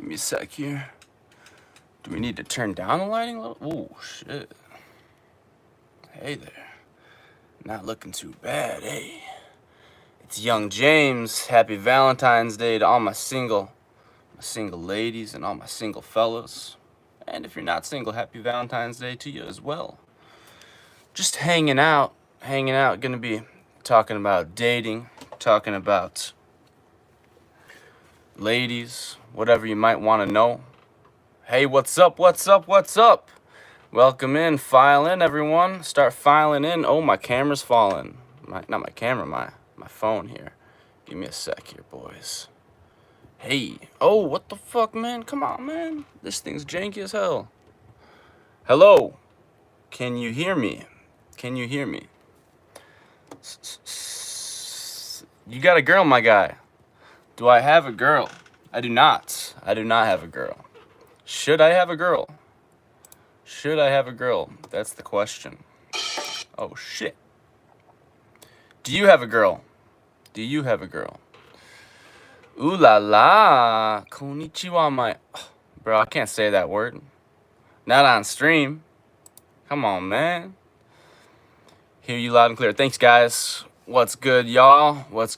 me a sec here. Do we need to turn down the lighting a little? Oh, shit. Hey there. Not looking too bad, hey. It's young James. Happy Valentine's Day to all my single ladies and all my single fellas. And if you're not single, happy Valentine's Day to you as well. Just hanging out. Gonna be talking about dating, talking about ladies, whatever you might want to know. Hey, what's up? Welcome in, file in, everyone. Start filing in. Oh, my camera's falling. Not my camera, my phone here. Give me a sec here, boys. Hey. Oh, what the fuck, man? Come on, man. This thing's janky as hell. Hello. Can you hear me? You got a girl, my guy. Do I have a girl? I do not. I do not have a girl. Should I have a girl? That's the question. Oh, shit. Do you have a girl? Ooh la la. Konnichiwa, my... Bro, I can't say that word. Not on stream. Come on, man. Hear you loud and clear. Thanks, guys. What's good, y'all? What is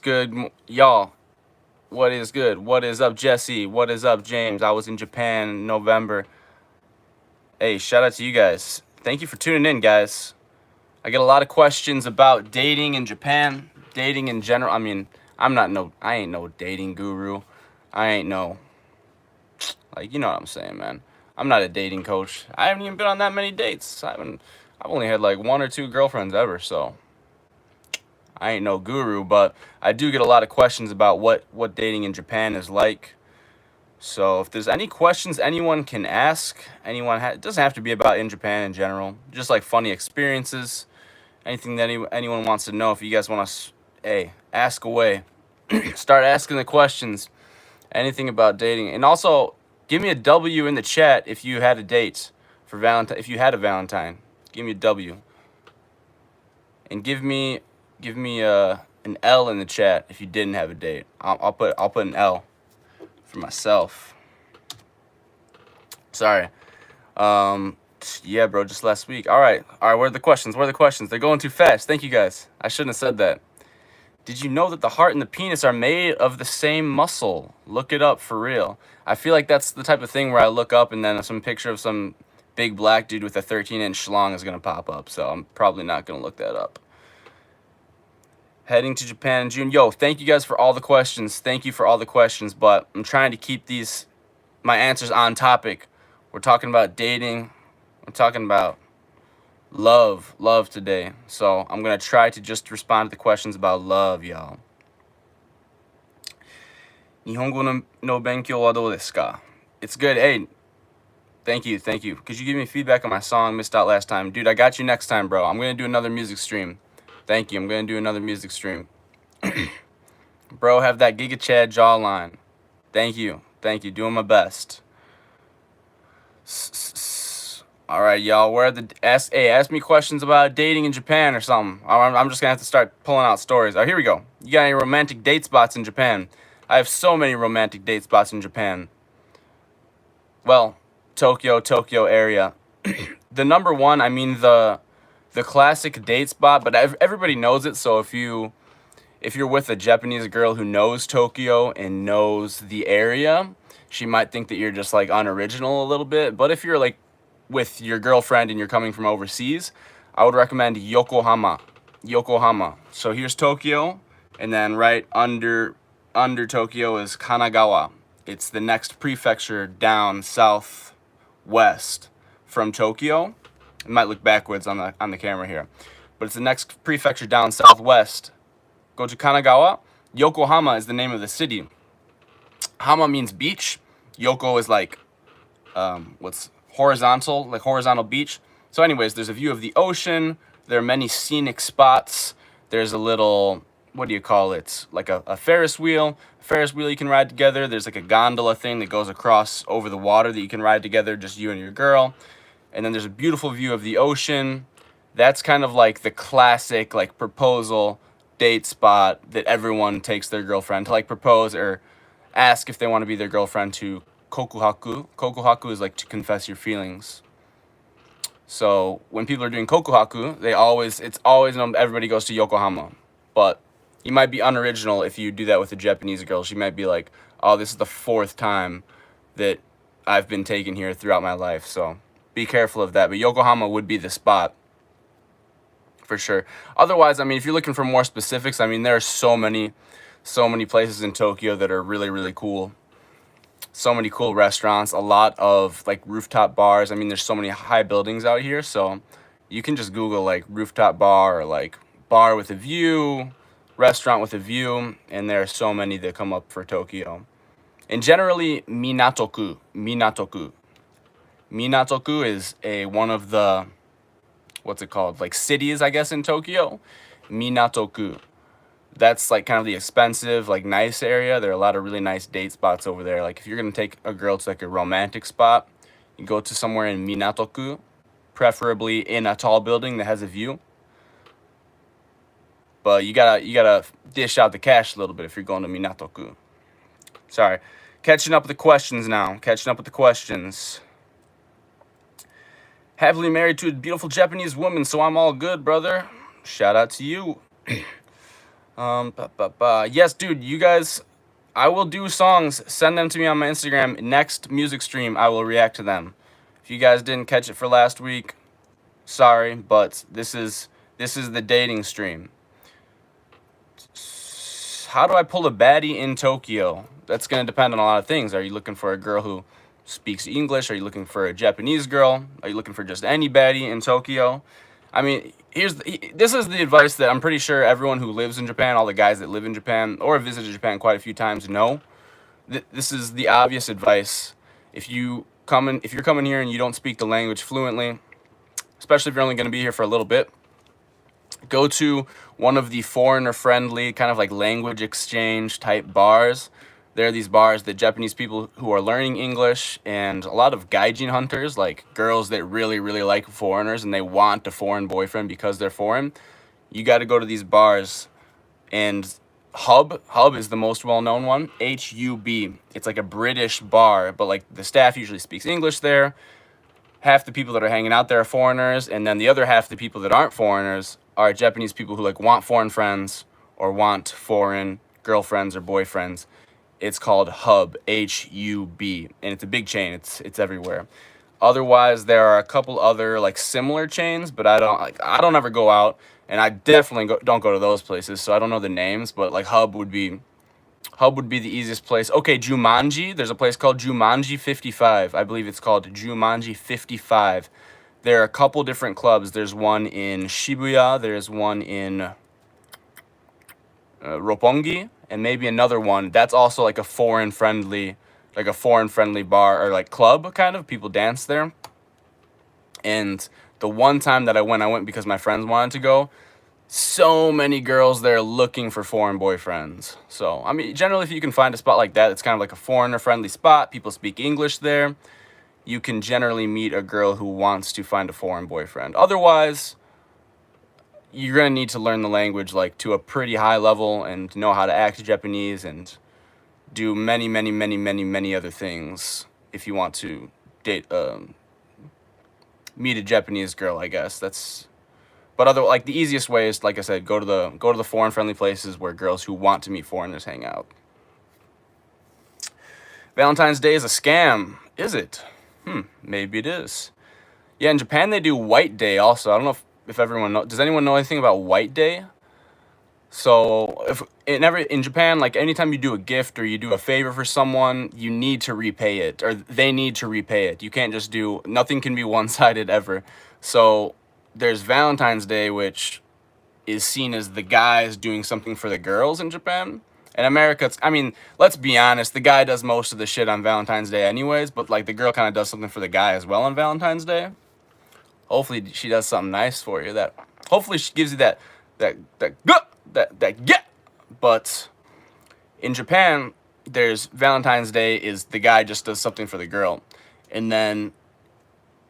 good? What is up, Jesse? What is up, James? I was in Japan in November. Hey, shout out to you guys. Thank you for tuning in, guys. I get a lot of questions about dating in Japan, dating in general. I mean, I ain't no dating guru. I ain't no, like, you know what I'm saying, man. I'm not a dating coach. I haven't even been on that many dates. I've only had like 1 or 2 girlfriends ever, so I ain't no guru, but I do get a lot of questions about what dating in Japan is like. So if there's any questions anyone can ask, it doesn't have to be about in Japan in general, just like funny experiences, anything that anyone wants to know. If you guys want to, hey, ask away. Start asking the questions, anything about dating. And also, give me a W in the chat if you had a date for Valentine. If you had a Valentine, give me a W. And give me an L in the chat if you didn't have a date. I'll put an L for myself. Sorry. Yeah, bro, just last week. All right, where are the questions? They're going too fast. Thank you, guys. I shouldn't have said that. Did you know that the heart and the penis are made of the same muscle? Look it up, for real. I feel like that's the type of thing where I look up and then some picture of some big black dude with a 13-inch schlong is going to pop up, so I'm probably not going to look that up. Heading to Japan in June. Yo, thank you guys for all the questions. But I'm trying to keep my answers on topic. We're talking about dating. We're talking about love today. So I'm going to try to just respond to the questions about love, y'all. Nihongo no benkyou wa dou desu ka? It's good. Hey, thank you. Could you give me feedback on my song Missed Out Last Time? Dude, I got you next time, bro. I'm going to do another music stream. Thank you. I'm going to do another music stream. Bro, have that Giga Chad jawline. Thank you. Doing my best. All right, y'all. Ask me questions about dating in Japan or something. I'm just going to have to start pulling out stories. All right, here we go. You got any romantic date spots in Japan? I have so many romantic date spots in Japan. Well, Tokyo area. The number one, I mean, the classic date spot, but everybody knows it. So if you're with a Japanese girl who knows Tokyo and knows the area, she might think that you're just like unoriginal a little bit. But if you're like with your girlfriend and you're coming from overseas, I would recommend Yokohama. So here's Tokyo, and then right under Tokyo is Kanagawa. It's the next prefecture down southwest from Tokyo. It might look backwards on the camera here, but it's the next prefecture down southwest. Go to Kanagawa. Yokohama is the name of the city. Hama means beach. Yoko is like what's horizontal beach. So anyways, there's a view of the ocean. There are many scenic spots. There's a little, what do you call it? Like a Ferris wheel. You can ride together. There's like a gondola thing that goes across over the water that you can ride together, just you and your girl. And then there's a beautiful view of the ocean. That's kind of like the classic like proposal date spot that everyone takes their girlfriend to like propose or ask if they want to be their girlfriend to kokuhaku. Kokuhaku is like to confess your feelings. So when people are doing kokuhaku, it's always known, everybody goes to Yokohama. But you might be unoriginal if you do that with a Japanese girl. She might be like, oh, this is the 4th time that I've been taken here throughout my life. So be careful of that. But Yokohama would be the spot for sure. Otherwise, I mean, if you're looking for more specifics, I mean, there are so many places in Tokyo that are really, really cool. So many cool restaurants, a lot of like rooftop bars. I mean, there's so many high buildings out here, so you can just Google like rooftop bar or like bar with a view, restaurant with a view, and there are so many that come up for Tokyo. And generally, Minatoku. Minatoku is one of the, what's it called? Like cities, I guess, in Tokyo. Minatoku. That's like kind of the expensive, like nice area. There are a lot of really nice date spots over there. Like if you're gonna take a girl to like a romantic spot, you go to somewhere in Minatoku, preferably in a tall building that has a view. But you gotta dish out the cash a little bit if you're going to Minatoku. Sorry, catching up with the questions now. Happily married to a beautiful Japanese woman, so I'm all good, brother. Shout out to you. Yes, dude, you guys, I will do songs. Send them to me on my Instagram. Next music stream, I will react to them. If you guys didn't catch it for last week, sorry, but this is the dating stream. How do I pull a baddie in Tokyo? That's going to depend on a lot of things. Are you looking for a girl who speaks English? Are you looking for a Japanese girl? Are you looking for just any baddie in Tokyo? I mean, this is the advice that I'm pretty sure everyone who lives in Japan, all the guys that live in Japan or have visited Japan quite a few times know. This is the obvious advice. If you're coming here and you don't speak the language fluently, especially if you're only going to be here for a little bit, go to one of the foreigner-friendly kind of like language exchange type bars. There are these bars that Japanese people who are learning English and a lot of gaijin hunters, like girls that really, really like foreigners and they want a foreign boyfriend because they're foreign. You got to go to these bars. And Hub is the most well-known one. HUB. It's like a British bar, but like the staff usually speaks English there. Half the people that are hanging out there are foreigners, and then the other half, the people that aren't foreigners, are Japanese people who like want foreign friends or want foreign girlfriends or boyfriends. It's called Hub, HUB, and it's a big chain. It's everywhere. Otherwise, there are a couple other like similar chains, but I don't ever go out, and I definitely don't go to those places, so I don't know the names. But like Hub would be the easiest place. Okay, Jumanji. There's a place called Jumanji 55. I believe it's called Jumanji 55. There are a couple different clubs. There's one in Shibuya. There's one in Roppongi, and maybe another one that's also like a foreign friendly bar or like club kind of. People dance there. And the one time that I went because my friends wanted to go. So many girls there looking for foreign boyfriends. So I mean, generally, if you can find a spot like that, it's kind of like a foreigner friendly spot. People speak English there. You can generally meet a girl who wants to find a foreign boyfriend. Otherwise, you're going to need to learn the language like to a pretty high level and know how to act Japanese and do many, many, many, many, many other things if you want to meet a Japanese girl, I guess. But like the easiest way is, like I said, go to the foreign friendly places where girls who want to meet foreigners hang out. Valentine's Day is a scam. Is it? Maybe it is. Yeah, in Japan they do White Day also. I don't know if everyone knows. Does anyone know anything about White Day? So if in Japan, like anytime you do a gift or you do a favor for someone, you need to repay it, or they need to repay it. You can't just nothing can be one-sided ever. So there's Valentine's Day, which is seen as the guys doing something for the girls in Japan. In America, I mean, let's be honest, the guy does most of the shit on Valentine's Day anyways, but like the girl kind of does something for the guy as well on Valentine's Day. Hopefully she does something nice for you. Hopefully she gives you that. But in Japan, there's Valentine's Day is the guy just does something for the girl. And then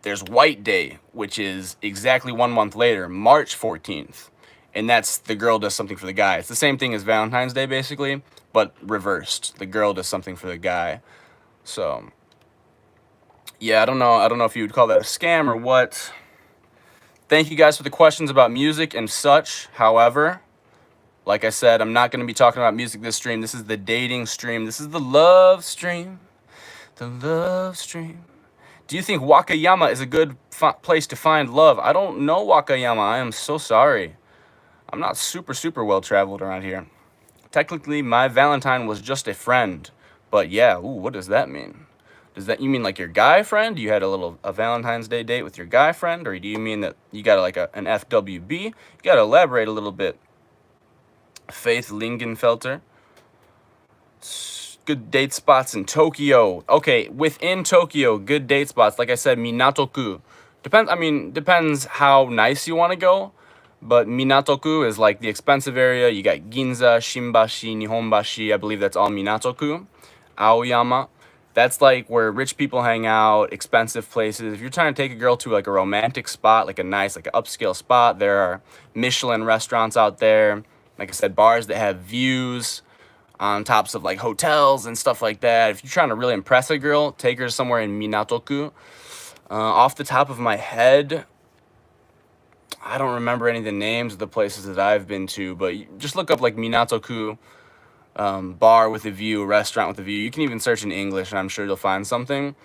there's White Day, which is exactly 1 month later, March 14th. And that's the girl does something for the guy. It's the same thing as Valentine's Day, basically, but reversed. The girl does something for the guy. So Yeah, I don't know if you would call that a scam or what. Thank you guys for the questions about music and such. However, like I said, I'm not going to be talking about music this stream. This is the dating stream. This is the love stream. The love stream. Do you think Wakayama is a good place to find love? I don't know Wakayama. I am so sorry. I'm not super well traveled around here. Technically, my Valentine was just a friend. But yeah, ooh, what does that mean? Does that, you mean like your guy friend? You had a Valentine's Day date with your guy friend? Or do you mean that you got like an FWB? You got to elaborate a little bit. Faith Lingenfelter. Good date spots in Tokyo. Okay, within Tokyo, good date spots. Like I said, Minatoku. Depends how nice you want to go. But Minatoku is like the expensive area. You got Ginza, Shimbashi, Nihonbashi. I believe that's all Minatoku. Aoyama. That's like where rich people hang out, expensive places. If you're trying to take a girl to like a romantic spot, like a nice, like an upscale spot, there are Michelin restaurants out there. Like I said, bars that have views on tops of like hotels and stuff like that. If you're trying to really impress a girl, take her somewhere in Minatoku. Off the top of my head, I don't remember any of the names of the places that I've been to, but just look up like Minatoku bar with a view, restaurant with a view. You can even search in English and I'm sure you'll find something.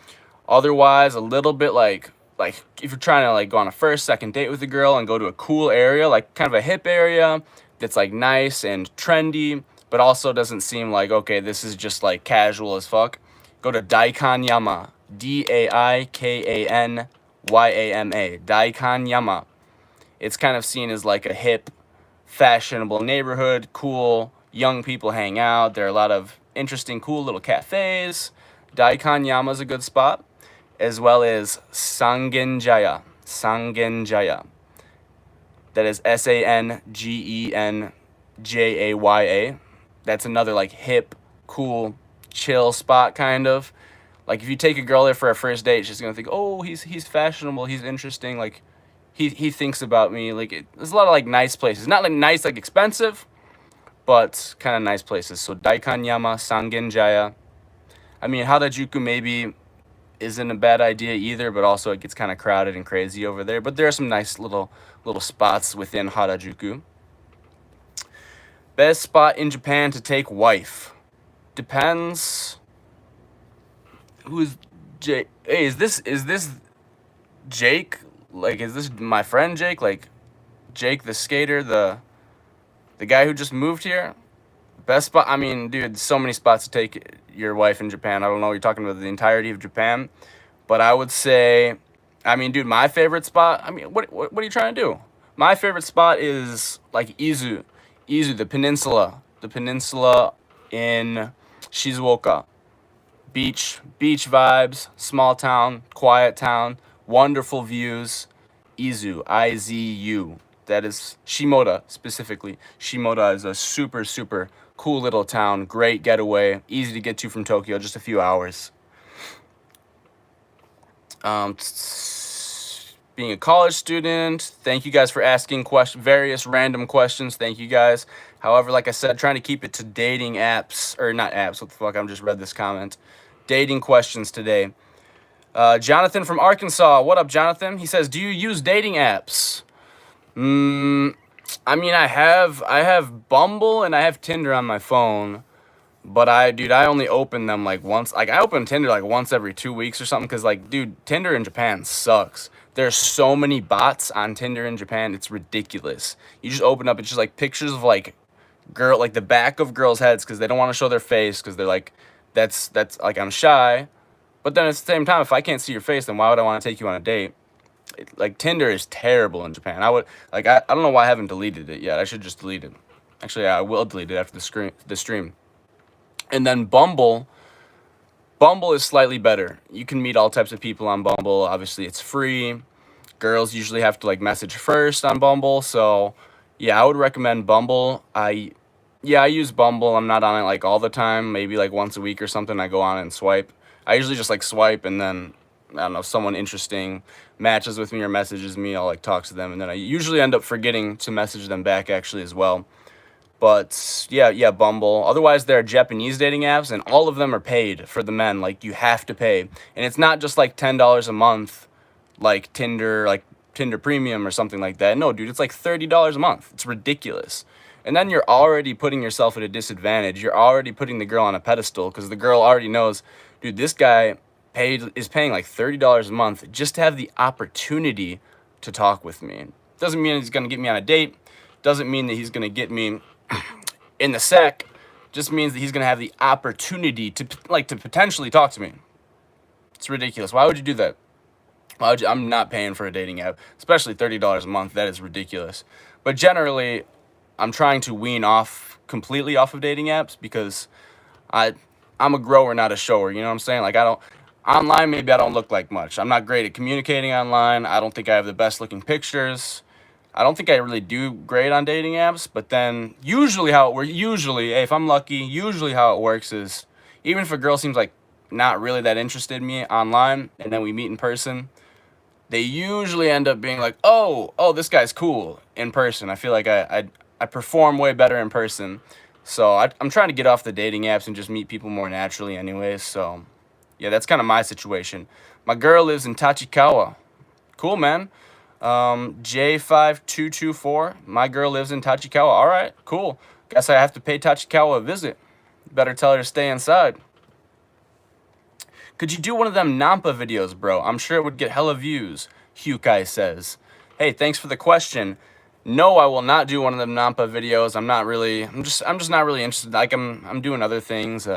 Otherwise, a little bit like if you're trying to like go on a first, second date with a girl and go to a cool area, like kind of a hip area that's like nice and trendy, but also doesn't seem like, okay, this is just like casual as fuck. Go to Daikanyama. Daikanyama. Daikanyama. It's kind of seen as like a hip, fashionable neighborhood, cool, young people hang out. There are a lot of interesting, cool little cafes. Daikanyama is a good spot, as well as Sangenjaya. Sangenjaya. That is Sangenjaya. That's another like hip, cool, chill spot kind of. Like if you take a girl there for a first date, she's gonna think, oh, he's fashionable, he's interesting. Like he thinks about me. Like there's a lot of like nice places, not like nice like expensive, but kind of nice places. So Daikanyama, Sangenjaya. I mean, Harajuku maybe isn't a bad idea either, but also it gets kind of crowded and crazy over there. But there are some nice little spots within Harajuku. Best spot in Japan to take wife. Depends. Who's Jake? Hey, is this Jake? Like, is this my friend Jake? Like, Jake the skater, the guy who just moved here? Best spot? I mean, dude, so many spots to take your wife in Japan. I don't know. You're talking about the entirety of Japan, but I would say, I mean, dude, my favorite spot. I mean, what are you trying to do? My favorite spot is like Izu, the peninsula in Shizuoka. Beach vibes, small town, quiet town, wonderful views. Izu, I-Z-U. That is Shimoda specifically. Shimoda is a super cool little town, great getaway, easy to get to from Tokyo, just a few hours. Being a college student, thank you guys for asking various random questions. Thank you guys. However, like I said, trying to keep it to dating apps, or not apps, what the fuck, I just read this comment. Dating questions today. Jonathan from Arkansas. What up, Jonathan? He says, do you use dating apps? I mean, I have Bumble and I have Tinder on my phone, but I only open them like once. Like I open Tinder like once every 2 weeks or something, cause like, dude, Tinder in Japan sucks. There's so many bots on Tinder in Japan, it's ridiculous. You just open up, it's just like pictures of like the back of girls' heads, cause they don't want to show their face, cause they're like, that's like I'm shy. But then at the same time, if I can't see your face, then why would I want to take you on a date? Like Tinder is terrible in Japan. I don't know why I haven't deleted it yet. I should just delete it. Actually, I will delete it after the stream. And then Bumble is slightly better. You can meet all types of people on Bumble. Obviously, it's free. Girls usually have to like message first on Bumble. So, yeah, I would recommend Bumble. I use Bumble. I'm not on it like all the time. Maybe like once a week or something. I go on and swipe. I usually just like swipe, and then I don't know, if someone interesting matches with me or messages me, I'll like talk to them, and then I usually end up forgetting to message them back actually as well. But yeah, Bumble. Otherwise, there are Japanese dating apps, and all of them are paid for the men. Like, you have to pay, and it's not just like $10 a month, like Tinder Premium or something like that. No, dude, it's like $30 a month. It's ridiculous. And then you're already putting yourself at a disadvantage. You're already putting the girl on a pedestal because the girl already knows, dude, this guy is paying like $30 a month just to have the opportunity to talk with me. Doesn't mean he's gonna get me on a date. Doesn't mean that he's gonna get me in the sack. Just means that he's gonna have the opportunity to potentially talk to me. It's ridiculous. Why would you do that? Why would you? I'm not paying for a dating app, especially $30 a month. That is ridiculous. But generally, I'm trying to wean off completely off of dating apps because I'm a grower, not a shower. You know what I'm saying? Like, I don't online. Maybe I don't look like much. I'm not great at communicating online. I don't think I have the best looking pictures. I don't think I really do great on dating apps. But then usually hey, if I'm lucky, usually how it works is even if a girl seems like not really that interested in me online, and then we meet in person, they usually end up being like, oh, this guy's cool in person. I feel like I perform way better in person. So I'm trying to get off the dating apps and just meet people more naturally anyways. So yeah, that's kind of my situation. My girl lives in Tachikawa. Cool, man. J5224. My girl lives in Tachikawa. All right, cool. Guess I have to pay Tachikawa a visit. Better tell her to stay inside. Could you do one of them Nampa videos, bro? I'm sure it would get hella views, Hukai says. Hey, thanks for the question. No, I will not do one of them Nampa videos. I'm just not really interested. Like, I'm doing other things.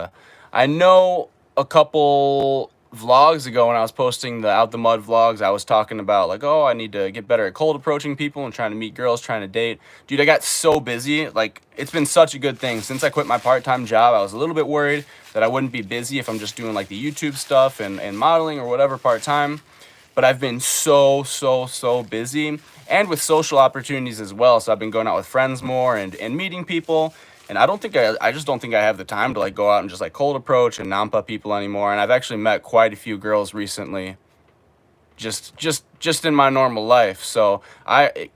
I know a couple vlogs ago when I was posting the Out the Mud vlogs, I was talking about like, oh, I need to get better at cold approaching people and trying to meet girls, trying to date. Dude, I got so busy. Like, it's been such a good thing. Since I quit my part-time job, I was a little bit worried that I wouldn't be busy if I'm just doing like the YouTube stuff and modeling or whatever part-time. But I've been so busy, and with social opportunities as well. So I've been going out with friends more and meeting people. And I just don't think I have the time to like go out and just like cold approach and nampa people anymore. And I've actually met quite a few girls recently, just in my normal life. So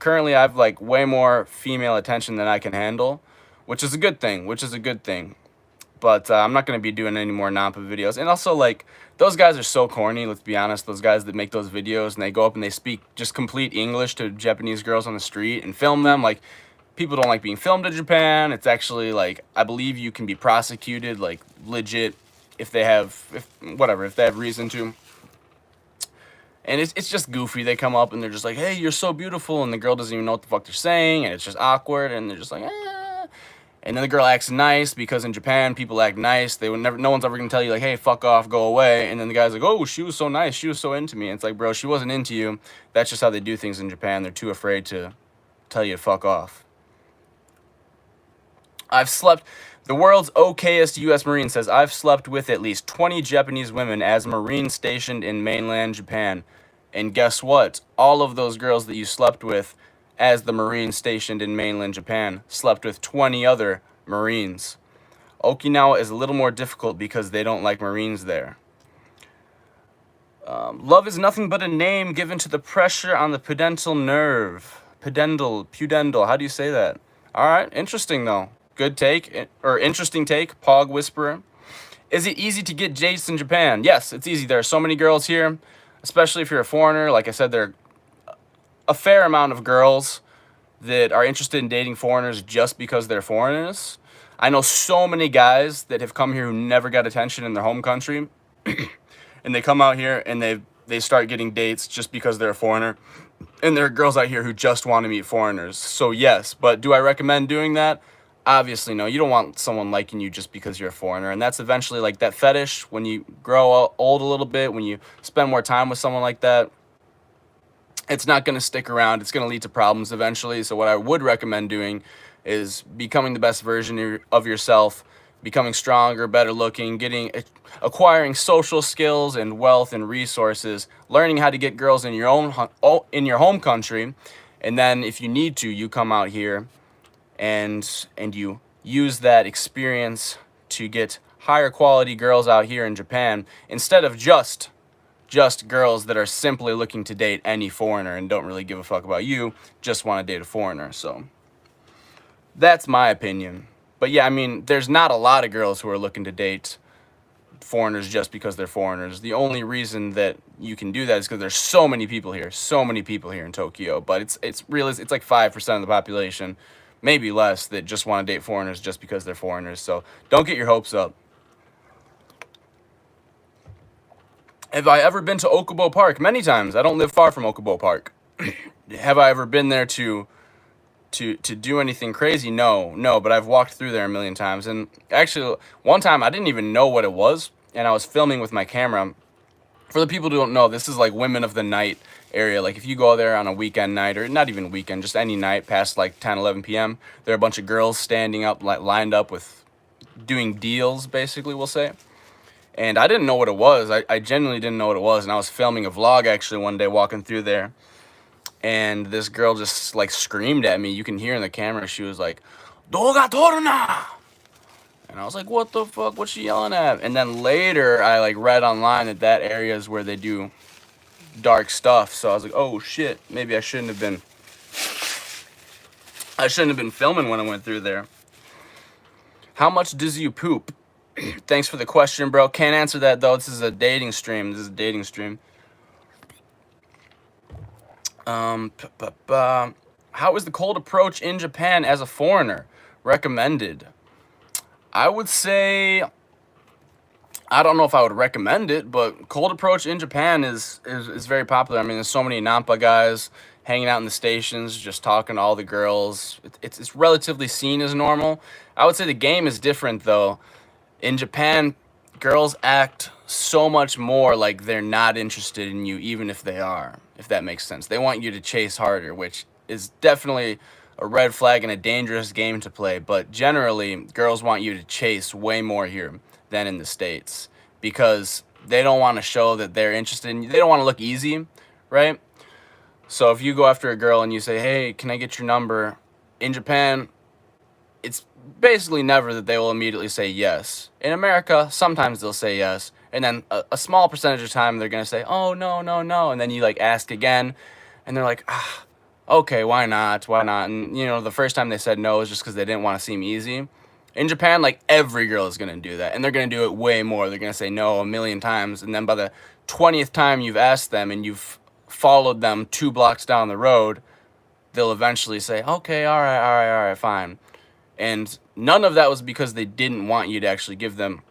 currently I've like way more female attention than I can handle, which is a good thing. But I'm not going to be doing any more Nampa videos. And also, like, those guys are so corny, let's be honest. Those guys that make those videos and they go up and they speak just complete English to Japanese girls on the street and film them. Like, people don't like being filmed in Japan. It's actually, like, I believe you can be prosecuted, like, legit, if they have reason to. And it's just goofy. They come up and they're just like, hey, you're so beautiful. And the girl doesn't even know what the fuck they're saying. And it's just awkward. And they're just like, And then the girl acts nice because in Japan, people act nice. No one's ever going to tell you, like, hey, fuck off, go away. And then the guy's like, oh, she was so nice. She was so into me. And it's like, bro, she wasn't into you. That's just how they do things in Japan. They're too afraid to tell you to fuck off. The world's okayest U.S. Marine says, I've slept with at least 20 Japanese women as Marine stationed in mainland Japan. And guess what? All of those girls that you slept with as the Marine stationed in mainland Japan slept with 20 other Marines. Okinawa is a little more difficult because they don't like Marines there. Love is nothing but a name given to the pressure on the pudendal nerve. Pudendal, how do you say that? All right, interesting though. Good take, or interesting take, Pog Whisperer. Is it easy to get dates in Japan? Yes, it's easy. There are so many girls here, especially if you're a foreigner. Like I said, there are a fair amount of girls that are interested in dating foreigners just because they're foreigners. I know so many guys that have come here who never got attention in their home country, and they come out here and they start getting dates just because they're a foreigner. And there are girls out here who just want to meet foreigners. So yes, but do I recommend doing that? Obviously, no. You don't want someone liking you just because you're a foreigner. And that's eventually like that fetish when you grow old a little bit, when you spend more time with someone like that. It's not going to stick around. It's going to lead to problems eventually. So what I would recommend doing is becoming the best version of yourself, becoming stronger, better looking, acquiring social skills and wealth and resources, learning how to get girls in your home country. And then if you need to, you come out here and you use that experience to get higher quality girls out here in Japan instead of just girls that are simply looking to date any foreigner and don't really give a fuck about you, just want to date a foreigner. So That's my opinion. But yeah, I mean, there's not a lot of girls who are looking to date foreigners just because they're foreigners. The only reason that you can do that is because there's so many people here in Tokyo. But it's like 5% of the population, maybe less, that just want to date foreigners just because they're foreigners. So don't get your hopes up. Have I ever been to Okubo Park? Many times. I don't live far from Okubo Park. Have I ever been there to do anything crazy? No, but I've walked through there a million times. And actually, one time I didn't even know what it was, and I was filming with my camera. For the people who don't know, this is like women of the night area. Like if you go there on a weekend night, or not even weekend, just any night past like 10, 11 p.m., there are a bunch of girls standing up, like lined up with doing deals, basically, we'll say. And I didn't know what it was. I genuinely didn't know what it was. And I was filming a vlog actually one day walking through there. And this girl just like screamed at me. You can hear in the camera. She was like, "Doga torna!" And I was like, "What the fuck? What's she yelling at?" And then later, I like read online that that area is where they do dark stuff. So I was like, "Oh shit! Maybe I shouldn't have been. I shouldn't have been filming when I went through there." How much does you poop? Thanks for the question, bro. Can't answer that though. This is a dating stream. How is the cold approach in Japan as a foreigner? Recommended. I would say, I don't know if I would recommend it, but cold approach in Japan is very popular. I mean, there's so many Nampa guys hanging out in the stations, just talking to all the girls. It's relatively seen as normal. I would say the game is different though. In Japan, girls act so much more like they're not interested in you, even if they are, if that makes sense. They want you to chase harder, which is definitely a red flag and a dangerous game to play. But generally, girls want you to chase way more here than in the States because they don't want to show that they're interested in you. They don't want to look easy, right? So if you go after a girl and you say, "Hey, can I get your number?" In Japan, it's basically never that they will immediately say yes. In America, sometimes they'll say yes, and then a small percentage of time they're gonna say, "Oh no, no, no," and then you like ask again, and they're like, "Ah, okay, why not? Why not?" And you know, the first time they said no is just because they didn't want to seem easy. In Japan, like every girl is gonna do that, and they're gonna do it way more. They're gonna say no a million times, and then by the 20th time you've asked them and you've followed them 2 blocks down the road, they'll eventually say, "Okay, all right, fine." And none of that was because they didn't want you to actually give them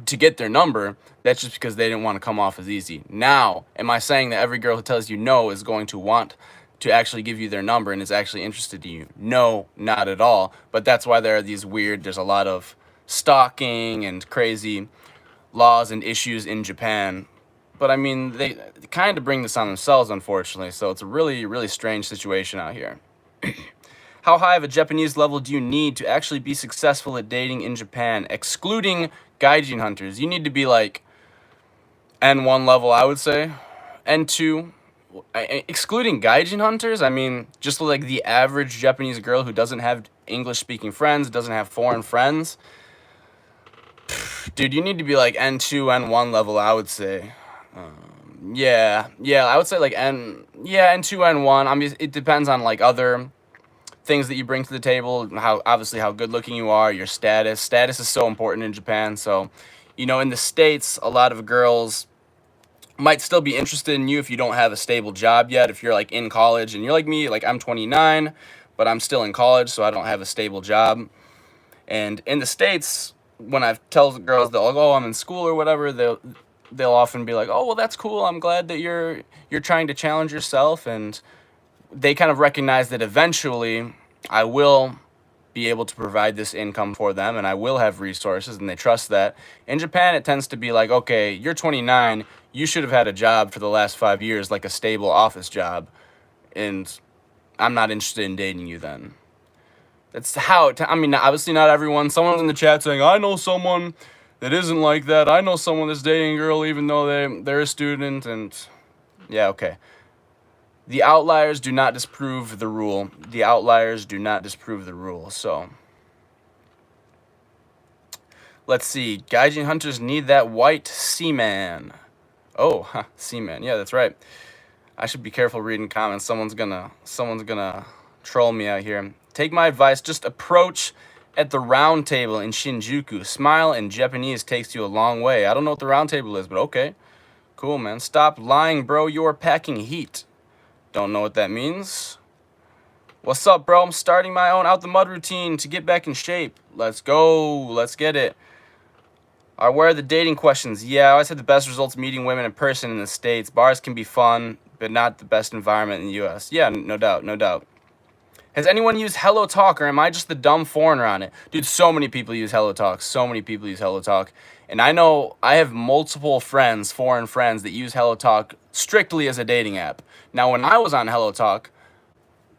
to get their number. That's just because they didn't want to come off as easy. Now, am I saying that every girl who tells you no is going to want to actually give you their number and is actually interested in you? No, not at all. But that's why there's a lot of stalking and crazy laws and issues in Japan. But I mean, they kind of bring this on themselves, unfortunately. So it's a really, really strange situation out here. How high of a Japanese level do you need to actually be successful at dating in Japan, excluding gaijin hunters? You need to be like N1 level, I would say. N2. Excluding gaijin hunters, I mean, just like the average Japanese girl who doesn't have English-speaking friends, doesn't have foreign friends. Dude, you need to be like N2, N1 level, I would say. Yeah, I would say like N2, N1. I mean, it depends on like other things that you bring to the table, how good looking you are, your status. Status is so important in Japan. So, you know, in the States, a lot of girls might still be interested in you if you don't have a stable job yet. If you're like in college and you're like me, like I'm 29, but I'm still in college, so I don't have a stable job. And in the States, when I tell the girls they'll go, "Oh, I'm in school" or whatever, they'll often be like, "Oh, well, that's cool. I'm glad that you're trying to challenge yourself." And they kind of recognize that eventually I will be able to provide this income for them and I will have resources, and they trust that. In Japan, it tends to be like, "Okay, you're 29, you should have had a job for the last 5 years, like a stable office job, and I'm not interested in dating you then." That's how I mean, obviously not everyone. Someone's in the chat saying, "I know someone that isn't like that. I know someone that's dating a girl even though they're a student," and yeah, okay. The outliers do not disprove the rule. The outliers do not disprove the rule. So, let's see. Gaijin hunters need that white seaman. Oh, seaman. Yeah, that's right. I should be careful reading comments. Someone's gonna troll me out here. Take my advice. Just approach at the round table in Shinjuku. Smile in Japanese takes you a long way. I don't know what the round table is, but okay. Cool, man. Stop lying, bro. You're packing heat. Don't know what that means. What's up, bro? I'm starting my own out the mud routine to get back in shape. Let's go. Let's get it. Where are the dating questions? Yeah, I always had the best results meeting women in person in the States. Bars can be fun, but not the best environment in the U.S. Yeah, no doubt, no doubt. Has anyone used HelloTalk, or am I just the dumb foreigner on it? Dude, so many people use HelloTalk. So many people use HelloTalk. And I know I have multiple friends, foreign friends, that use HelloTalk strictly as a dating app. Now, when I was on HelloTalk,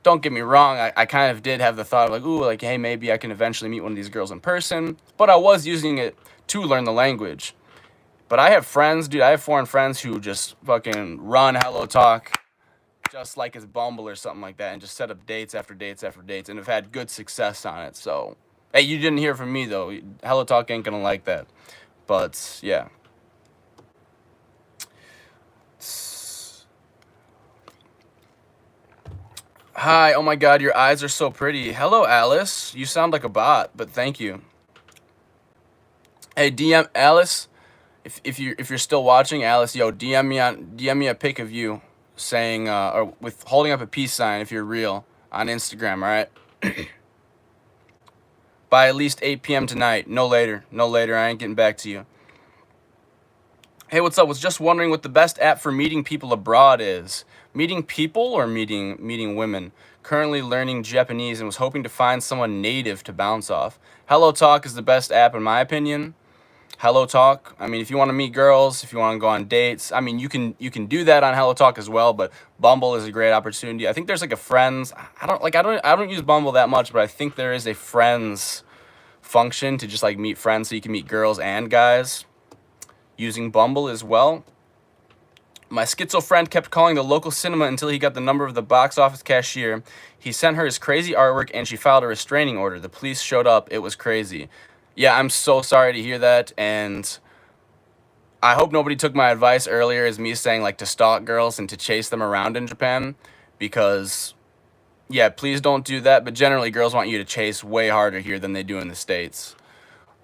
don't get me wrong, I kind of did have the thought of like, ooh, like, hey, maybe I can eventually meet one of these girls in person. But I was using it to learn the language. But I have friends, dude, I have foreign friends who just fucking run HelloTalk just like it's Bumble or something like that, and just set up dates after dates after dates, and have had good success on it. So, hey, you didn't hear from me though. HelloTalk ain't gonna like that. But yeah. Hi, oh my God, your eyes are so pretty. Hello, Alice. You sound like a bot, but thank you. Hey, DM Alice, if you're still watching, Alice, yo, DM me a pic of you saying or with holding up a peace sign if you're real on Instagram, all right? By at least 8 p.m. tonight, no later. No later. I ain't getting back to you. Hey, what's up? Was just wondering what the best app for meeting people abroad is. Meeting people or meeting women? Currently learning Japanese and was hoping to find someone native to bounce off. HelloTalk is the best app in my opinion. HelloTalk. I mean, if you want to meet girls, if you want to go on dates, I mean, you can do that on HelloTalk as well. But Bumble is a great opportunity. I think there's like a friends. I don't use Bumble that much, but I think there is a friends function to just like meet friends, so you can meet girls and guys using Bumble as well. My schizo friend kept calling the local cinema until he got the number of the box office cashier. He sent her his crazy artwork and she filed a restraining order. The police showed up. It was crazy. Yeah, I'm so sorry to hear that, and I hope nobody took my advice earlier as me saying like to stalk girls and to chase them around in Japan, because yeah, please don't do that, but generally girls want you to chase way harder here than they do in the States.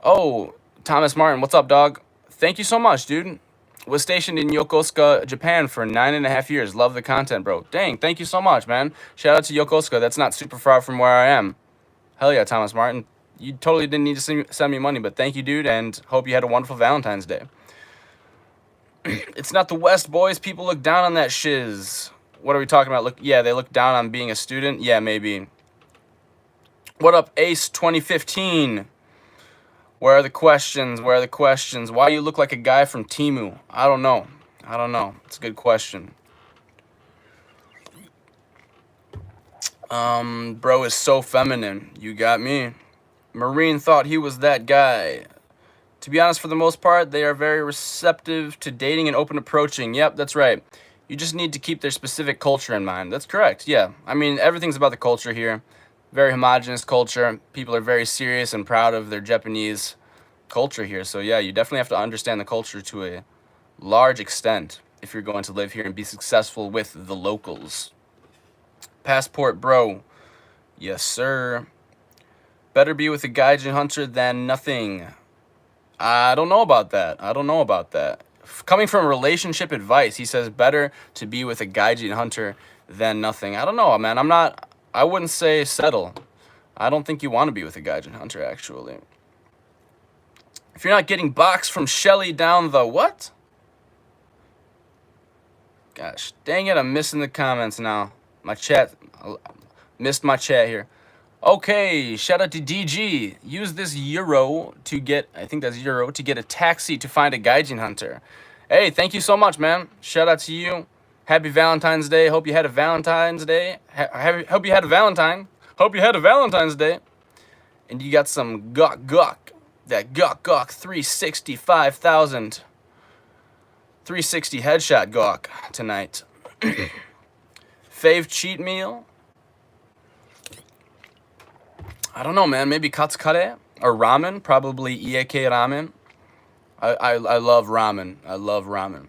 Oh, Thomas Martin, what's up, dog? Thank you so much, dude. Was stationed in Yokosuka, Japan for 9.5 years. Love the content, bro. Dang, thank you so much, man. Shout out to Yokosuka. That's not super far from where I am. Hell yeah, Thomas Martin. You totally didn't need to send me money, but thank you, dude, and hope you had a wonderful Valentine's Day. It's not the West, boys. People look down on that shiz. What are we talking about? Yeah, they look down on being a student. Yeah, maybe. What up, Ace 2015? Where are the questions? Where are the questions? Why do you look like a guy from Temu? I don't know. I don't know. It's a good question. Bro is so feminine. You got me. Marine thought he was that guy. To be honest, for the most part, they are very receptive to dating and open approaching. Yep, that's right. You just need to keep their specific culture in mind. That's correct, yeah. I mean, everything's about the culture here. Very homogenous culture. People are very serious and proud of their Japanese culture here. So yeah, you definitely have to understand the culture to a large extent if you're going to live here and be successful with the locals. Passport bro. Yes, sir. Better be with a gaijin hunter than nothing. I don't know about that. I don't know about that. Coming from relationship advice, he says better to be with a gaijin hunter than nothing. I don't know, man. I wouldn't say settle. I don't think you want to be with a gaijin hunter, actually. If you're not getting boxed from Shelly down the what? Gosh, dang it, I'm missing the comments now. My chat, missed my chat here. Okay, shout out to DG. Use this euro to get, I think that's euro, to get a taxi to find a gaijin hunter. Hey, thank you so much, man. Shout out to you. Happy Valentine's Day. Hope you had a Valentine's Day. Hope you had a Valentine. Hope you had a Valentine's Day. And you got some gawk. That gawk 365,000. 360 headshot gawk tonight. Fave cheat meal? I don't know, man. Maybe katsukare or ramen. Probably ieke ramen. I love ramen. I love ramen.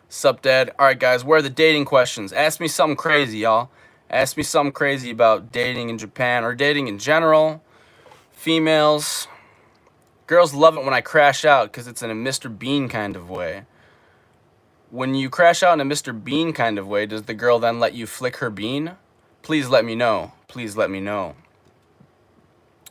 Sup, Dad? All right, guys. Where are the dating questions? Ask me something crazy, y'all. Ask me something crazy about dating in Japan or dating in general. Females. Girls love it when I crash out because it's in a Mr. Bean kind of way. When you crash out in a Mr. Bean kind of way, does the girl then let you flick her bean? Please let me know. Please let me know.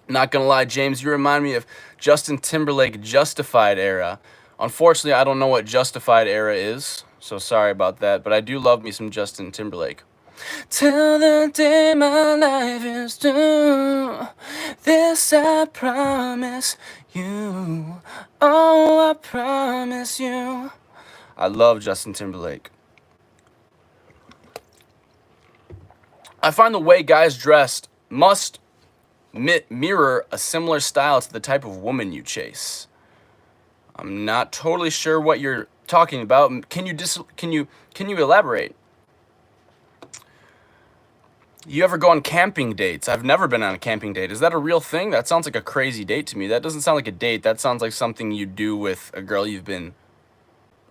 Not gonna lie, James, you remind me of Justin Timberlake Justified era. Unfortunately, I don't know what Justified era is, so sorry about that, but I do love me some Justin Timberlake. Till the day my life is through, this I promise you. Oh, I promise you. I love Justin Timberlake. I find the way guys dressed must mirror a similar style to the type of woman you chase. I'm not totally sure what you're talking about. Can you elaborate? You ever go on camping dates? I've never been on a camping date. Is that a real thing? That sounds like a crazy date to me. That doesn't sound like a date. That sounds like something you do with a girl you've been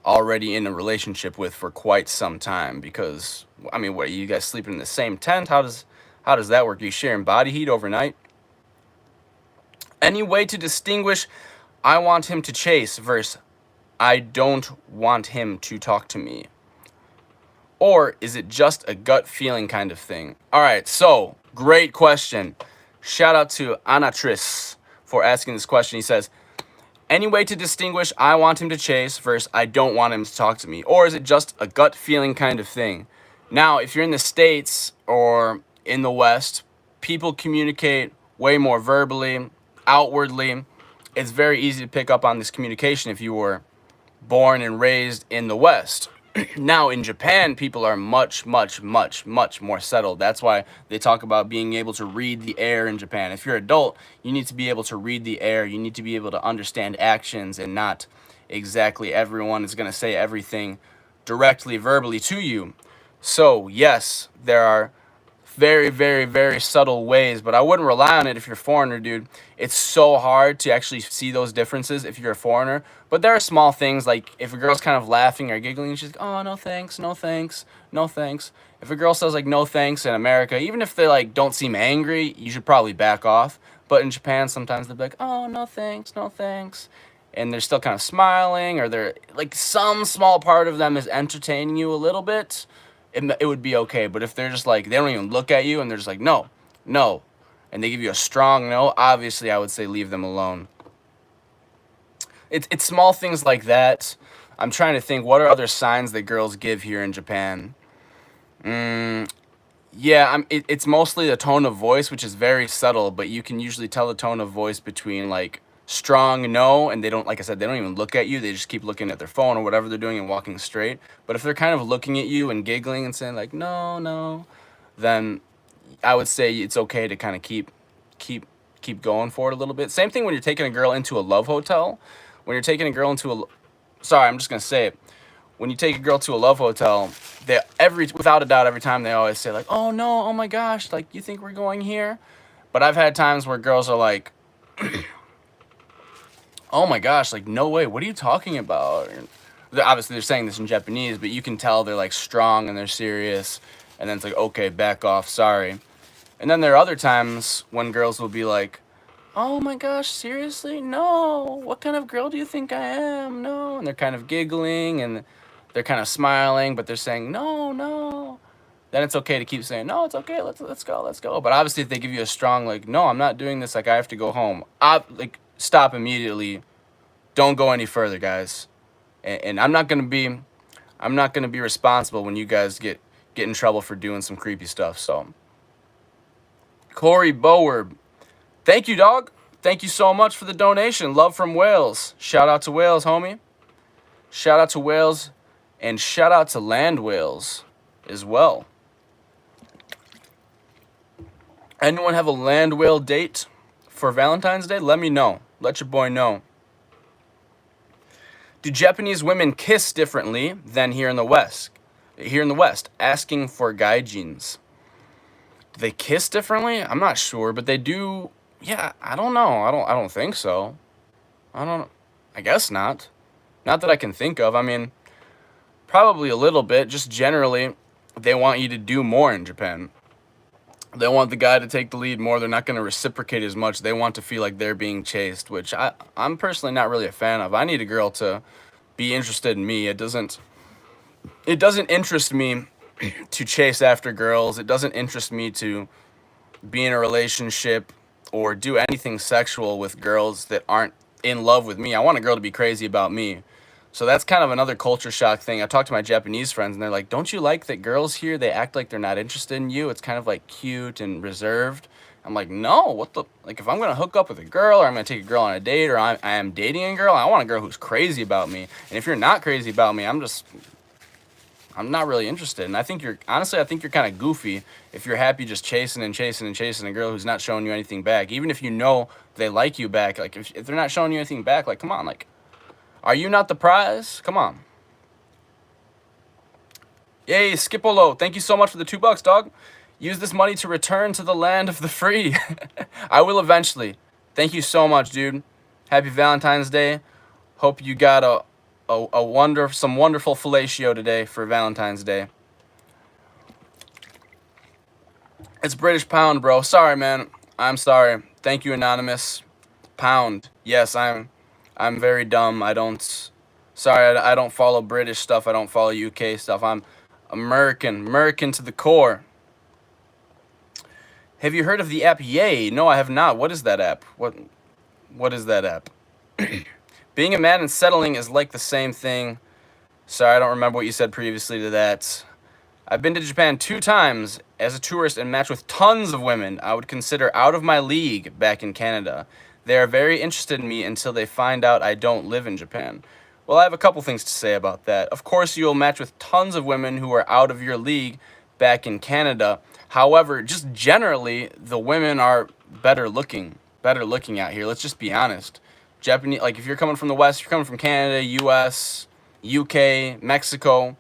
already in a relationship with for quite some time. Because I mean, what, are you guys sleeping in the same tent? How does that work? Are you sharing body heat overnight? Any way to distinguish I want him to chase versus I don't want him to talk to me? Or is it just a gut feeling kind of thing? All right, so great question. Shout out to Anatris for asking this question. He says, any way to distinguish I want him to chase versus I don't want him to talk to me? Or is it just a gut feeling kind of thing? Now, if you're in the States or in the West, people communicate way more verbally, outwardly. It's very easy to pick up on this communication if you were born and raised in the West. Now, in Japan, people are much more settled. That's why they talk about being able to read the air in Japan. If you're an adult, you need to be able to read the air. You need to be able to understand actions, and not exactly everyone is going to say everything directly verbally to you. So, yes, there are very subtle ways, but I wouldn't rely on it if you're a foreigner, dude. It's so hard to actually see those differences if you're a foreigner. But there are small things, like if a girl's kind of laughing or giggling, she's like, oh, no thanks, no thanks, no thanks. If a girl says like no thanks in America, even if they like don't seem angry, you should probably back off. But in Japan, sometimes they'll be like, oh, no thanks, no thanks. And they're still kind of smiling, or they're like some small part of them is entertaining you a little bit. It would be okay. But if they're just like, they don't even look at you and they're just like, no, and they give you a strong no, obviously I would say leave them alone. It's small things like that. I'm trying to think, what are other signs that girls give here in Japan? Yeah, it's mostly the tone of voice, which is very subtle, but you can usually tell the tone of voice between like strong no, and they don't, like I said, they don't even look at you. They just keep looking at their phone or whatever they're doing and walking straight. But if they're kind of looking at you and giggling and saying like no, then I would say it's okay to kind of keep going for it a little bit. Same thing when you're taking a girl into a love hotel. When you're taking a girl into I'm just gonna say it. When you take a girl to a love hotel, without a doubt, every time they always say like, oh no, oh my gosh, like you think we're going here? But I've had times where girls are like, oh my gosh, like no way, what are you talking about? Obviously they're saying this in Japanese, but you can tell they're like strong and they're serious, and then it's like, okay, back off, sorry. And then there are other times when girls will be like, oh my gosh, seriously? No, what kind of girl do you think I am? No. And they're kind of giggling and they're kind of smiling, but they're saying no. Then it's okay to keep saying, no, it's okay, let's go. But obviously if they give you a strong like, no, I'm not doing this, like I have to go home, like stop immediately. Don't go any further, guys. And I'm not gonna be responsible when you guys get in trouble for doing some creepy stuff. So Corey Bower, thank you, dog. Thank you so much for the donation. Love from Wales. Shout out to Wales, homie. Shout out to Wales, and shout out to Land Wales as well. Anyone have a land whale date for Valentine's Day? Let me know. Let your boy know. Do Japanese women kiss differently than here in the West? Here in the West, asking for gaijins. Do they kiss differently? I'm not sure, but they do. Yeah, I don't know. I don't think so. I guess not. Not that I can think of. I mean, probably a little bit. Just generally, they want you to do more in Japan. They want the guy to take the lead more. They're not going to reciprocate as much. They want to feel like they're being chased, which I'm personally not really a fan of. I need a girl to be interested in me. It doesn't interest me to chase after girls. It doesn't interest me to be in a relationship or do anything sexual with girls that aren't in love with me. I want a girl to be crazy about me. So that's kind of another culture shock thing. I talked to my Japanese friends and they're like, "Don't you like that girls here, they act like they're not interested in you? It's kind of like cute and reserved." I'm like, "No, what the like if I'm going to hook up with a girl or I'm going to take a girl on a date or I am dating a girl, I want a girl who's crazy about me. And if you're not crazy about me, I'm not really interested." And I think you're kind of goofy if you're happy just chasing and chasing and chasing a girl who's not showing you anything back. Even if you know they like you back, like if they're not showing you anything back, like come on, like are you not the prize? Come on. Yay, Skipolo, thank you so much for the $2, dog. Use this money to return to the land of the free. I will eventually. Thank you so much, dude. Happy Valentine's Day. Hope you got some wonderful fellatio today for Valentine's Day. It's British pound, bro. Sorry, man. I'm sorry. Thank you, anonymous. Pound. Yes, I'm very dumb. Sorry, I don't follow British stuff. I don't follow UK stuff. I'm American to the core. Have you heard of the app Yay? No, I have not. What is that app? What is that app? Being a man and settling is like the same thing. Sorry, I don't remember what you said previously to that. I've been to Japan 2 times as a tourist and matched with tons of women I would consider out of my league back in Canada. They are very interested in me until they find out I don't live in Japan. Well, I have a couple things to say about that. Of course, you'll match with tons of women who are out of your league back in Canada. However, just generally, the women are better looking out here. Let's just be honest. Japanese, like if you're coming from the West, you're coming from Canada, US, UK, Mexico,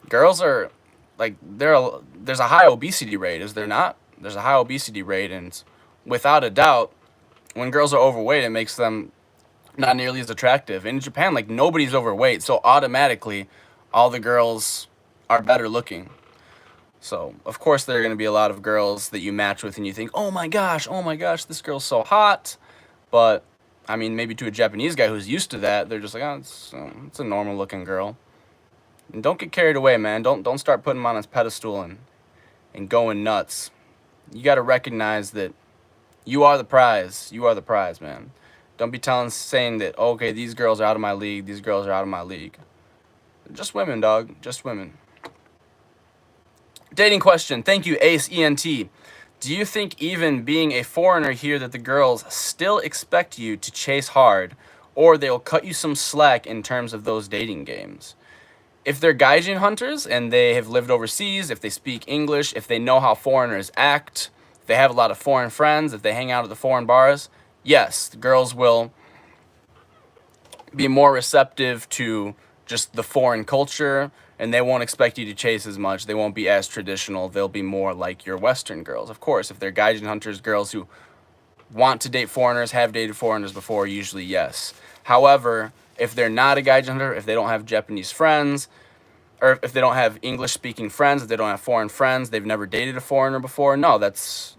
girls are like there's a high obesity rate, is there not? There's a high obesity rate, and without a doubt, when girls are overweight, it makes them not nearly as attractive. In Japan, like nobody's overweight, so automatically, all the girls are better looking. So of course there are going to be a lot of girls that you match with, and you think, oh my gosh, this girl's so hot. But I mean, maybe to a Japanese guy who's used to that, they're just like, oh, it's a normal looking girl. And don't get carried away, man. Don't start putting them on this pedestal and going nuts. You got to recognize that you are the prize. You are the prize, man. Don't be saying that, oh, okay, these girls are out of my league. These girls are out of my league. Just women, dog. Just women. Dating question. Thank you, Ace ENT. Do you think even being a foreigner here that the girls still expect you to chase hard, or they'll cut you some slack in terms of those dating games? If they're gaijin hunters and they have lived overseas, if they speak English, if they know how foreigners act, if they have a lot of foreign friends, if they hang out at the foreign bars, yes, the girls will be more receptive to just the foreign culture, and they won't expect you to chase as much. They won't be as traditional. They'll be more like your Western girls. Of course, if they're gaijin hunters, girls who want to date foreigners, have dated foreigners before, usually yes. However, if they're not a gaijin hunter, if they don't have Japanese friends, or if they don't have English-speaking friends, if they don't have foreign friends, they've never dated a foreigner before, no, that's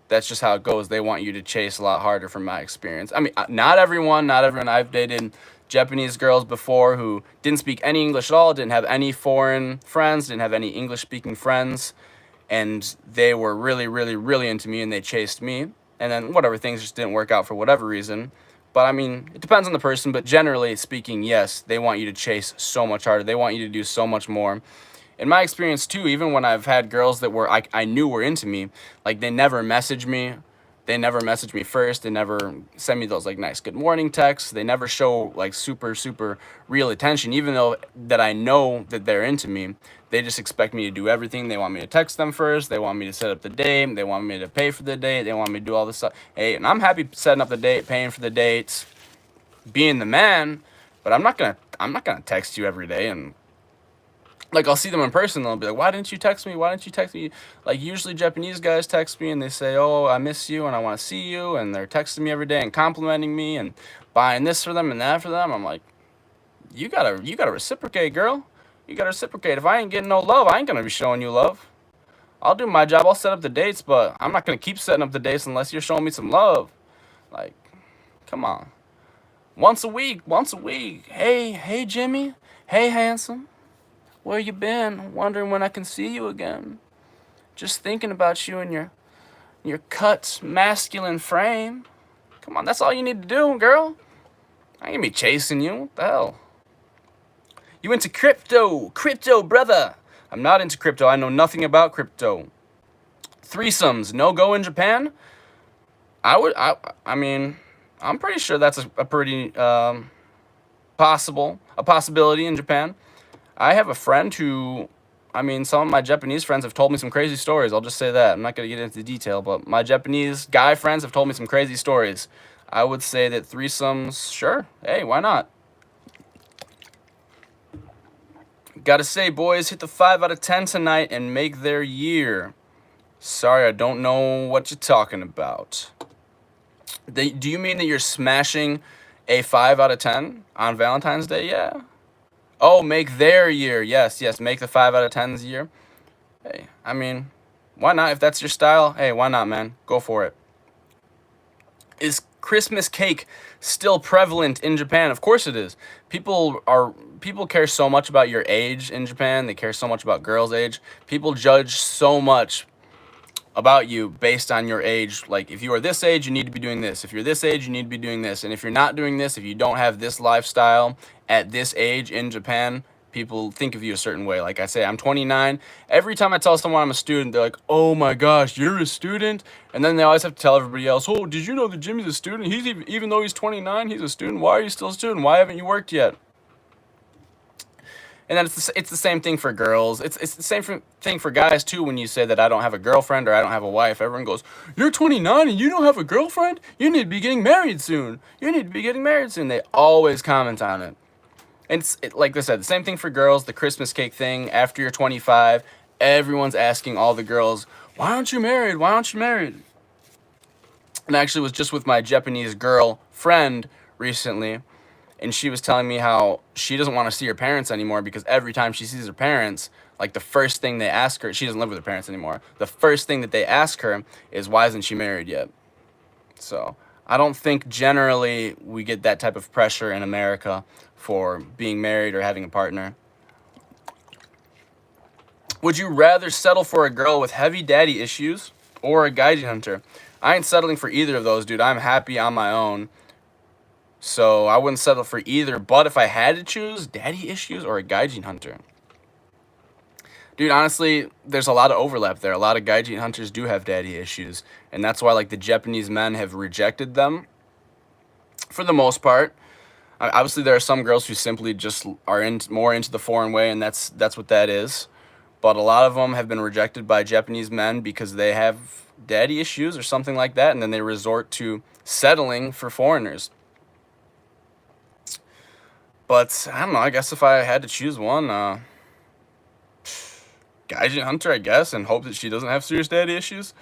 just how it goes. They want you to chase a lot harder from my experience. I mean, not everyone. I've dated Japanese girls before who didn't speak any English at all, didn't have any foreign friends, didn't have any English-speaking friends, and they were really, really, really into me, and they chased me. And then whatever, things just didn't work out for whatever reason. But I mean, it depends on the person, but generally speaking, yes, they want you to chase so much harder. They want you to do so much more. In my experience too, even when I've had girls that I knew were into me, like they never message me. They never message me first. They never send me those like nice good morning texts. They never show like super, super real attention, even though that I know that they're into me. They just expect me to do everything. They want me to text them first. They want me to set up the date. They want me to pay for the date. They want me to do all this stuff. Hey, and I'm happy setting up the date, paying for the dates, being the man, but I'm not gonna text you every day. And like I'll see them in person, they'll be like, why didn't you text me? Why didn't you text me? Like usually Japanese guys text me and they say, oh, I miss you and I want to see you, and they're texting me every day and complimenting me and buying this for them and that for them. I'm like, you gotta reciprocate, girl. You gotta reciprocate. If I ain't getting no love, I ain't gonna be showing you love. I'll do my job. I'll set up the dates, but I'm not gonna keep setting up the dates unless you're showing me some love. Like, come on. Once a week, once a week. Hey, Jimmy. Hey, handsome. Where you been? Wondering when I can see you again. Just thinking about you and your cut, masculine frame. Come on, that's all you need to do, girl. I ain't gonna be chasing you. What the hell? You into crypto? Crypto, brother. I'm not into crypto. I know nothing about crypto. Threesomes, no go in Japan? I mean, I'm pretty sure that's a pretty possibility in Japan. I have a friend who, I mean, some of my Japanese friends have told me some crazy stories. I'll just say that. I'm not going to get into detail, but my Japanese guy friends have told me some crazy stories. I would say that threesomes, sure. Hey, why not? Gotta say, boys, hit the 5 out of 10 tonight and make their year. Sorry, I don't know what you're talking about. Do you mean that you're smashing a 5 out of 10 on Valentine's Day? Yeah. Oh, make their year. Yes, make the 5 out of 10's year. Hey, I mean, why not? If that's your style, hey, why not, man? Go for it. Is Christmas cake still prevalent in Japan? Of course it is. People care so much about your age in Japan. They care so much about girls' age. People judge so much about you based on your age. Like, if you are this age, you need to be doing this. If you're this age, you need to be doing this. And if you're not doing this, if you don't have this lifestyle at this age in Japan, people think of you a certain way. Like I say, I'm 29. Every time I tell someone I'm a student, they're like, oh my gosh, you're a student? And then they always have to tell everybody else, oh, did you know that Jimmy's a student? He's even though he's 29, he's a student. Why are you still a student? Why haven't you worked yet? And then it's the same thing for girls. It's the same thing for guys too. When you say that I don't have a girlfriend or I don't have a wife, everyone goes, "You're 29 and you don't have a girlfriend? You need to be getting married soon. You need to be getting married soon." They always comment on it. And like I said, the same thing for girls. The Christmas cake thing. After you're 25, everyone's asking all the girls, "Why aren't you married? Why aren't you married?" And I actually was just with my Japanese girl friend recently, and she was telling me how she doesn't want to see her parents anymore because every time she sees her parents, like the first thing they ask her, she doesn't live with her parents anymore. The first thing that they ask her is, why isn't she married yet? So I don't think generally we get that type of pressure in America for being married or having a partner. Would you rather settle for a girl with heavy daddy issues or a gaijin hunter? I ain't settling for either of those, dude. I'm happy on my own. So I wouldn't settle for either. But if I had to choose, daddy issues or a gaijin hunter? Dude, honestly, there's a lot of overlap there. A lot of gaijin hunters do have daddy issues. And that's why, like, the Japanese men have rejected them for the most part. Obviously, there are some girls who simply just are more into the foreign way, and that's what that is. But a lot of them have been rejected by Japanese men because they have daddy issues or something like that, and then they resort to settling for foreigners. But I don't know. I guess if I had to choose one, gaijin hunter, I guess, and hope that she doesn't have serious daddy issues.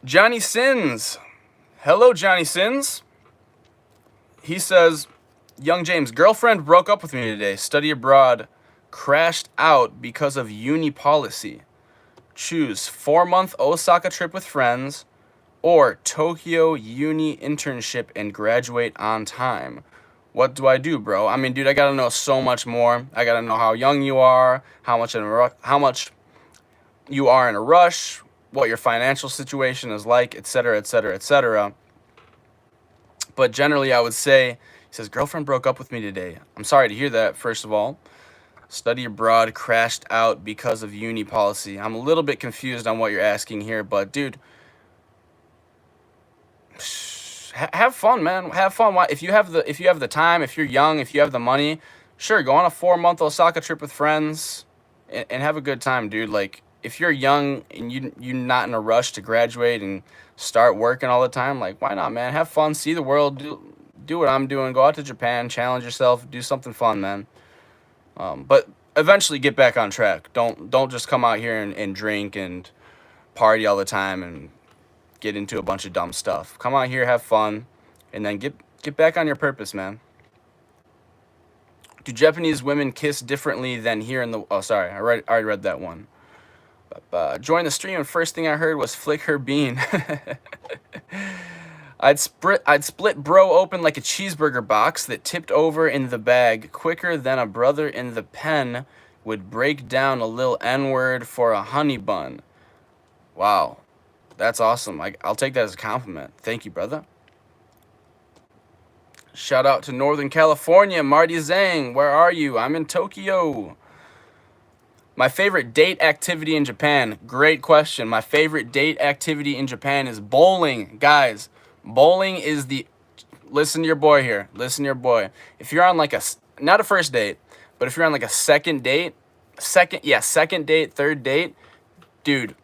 Johnny Sins. Hello, Johnny Sins. He says, Young James, girlfriend broke up with me today. Study abroad crashed out because of uni policy. Choose 4-month Osaka trip with friends or Tokyo uni internship and graduate on time. What do I do, bro? I mean, dude, I gotta know so much more. I gotta know how young you are, how much you are in a rush, what your financial situation is like, etc., etc., etc. But generally, I would say, he says, girlfriend broke up with me today. I'm sorry to hear that, first of all. Study abroad crashed out because of uni policy. I'm a little bit confused on what you're asking here, but dude, have fun, man. Have fun. If you have the time, if you're young, if you have the money, sure, go on a 4-month Osaka trip with friends and have a good time, dude. Like, if you're young and you're not in a rush to graduate and start working all the time, like, why not, man? Have fun, see the world, do what I'm doing, go out to Japan, challenge yourself, do something fun, man. But eventually get back on track. Don't just come out here and drink and party all the time and get into a bunch of dumb stuff. Come out here, have fun, and then get back on your purpose, man. Do Japanese women kiss differently than here in the... Oh, sorry, I already read that one. Join the stream and first thing I heard was flick her bean. I'd split bro open like a cheeseburger box that tipped over in the bag quicker than a brother in the pen would break down a little N-word for a honey bun. Wow, that's awesome. I'll take that as a compliment. Thank you, brother. Shout out to Northern California, Marty Zhang. Where are you? I'm in Tokyo. My favorite date activity in Japan. Great question. My favorite date activity in Japan is bowling. Guys, bowling is the... Listen to your boy here. Listen to your boy. If you're on like a... Not a first date, but if you're on like a second date, second date, third date, dude,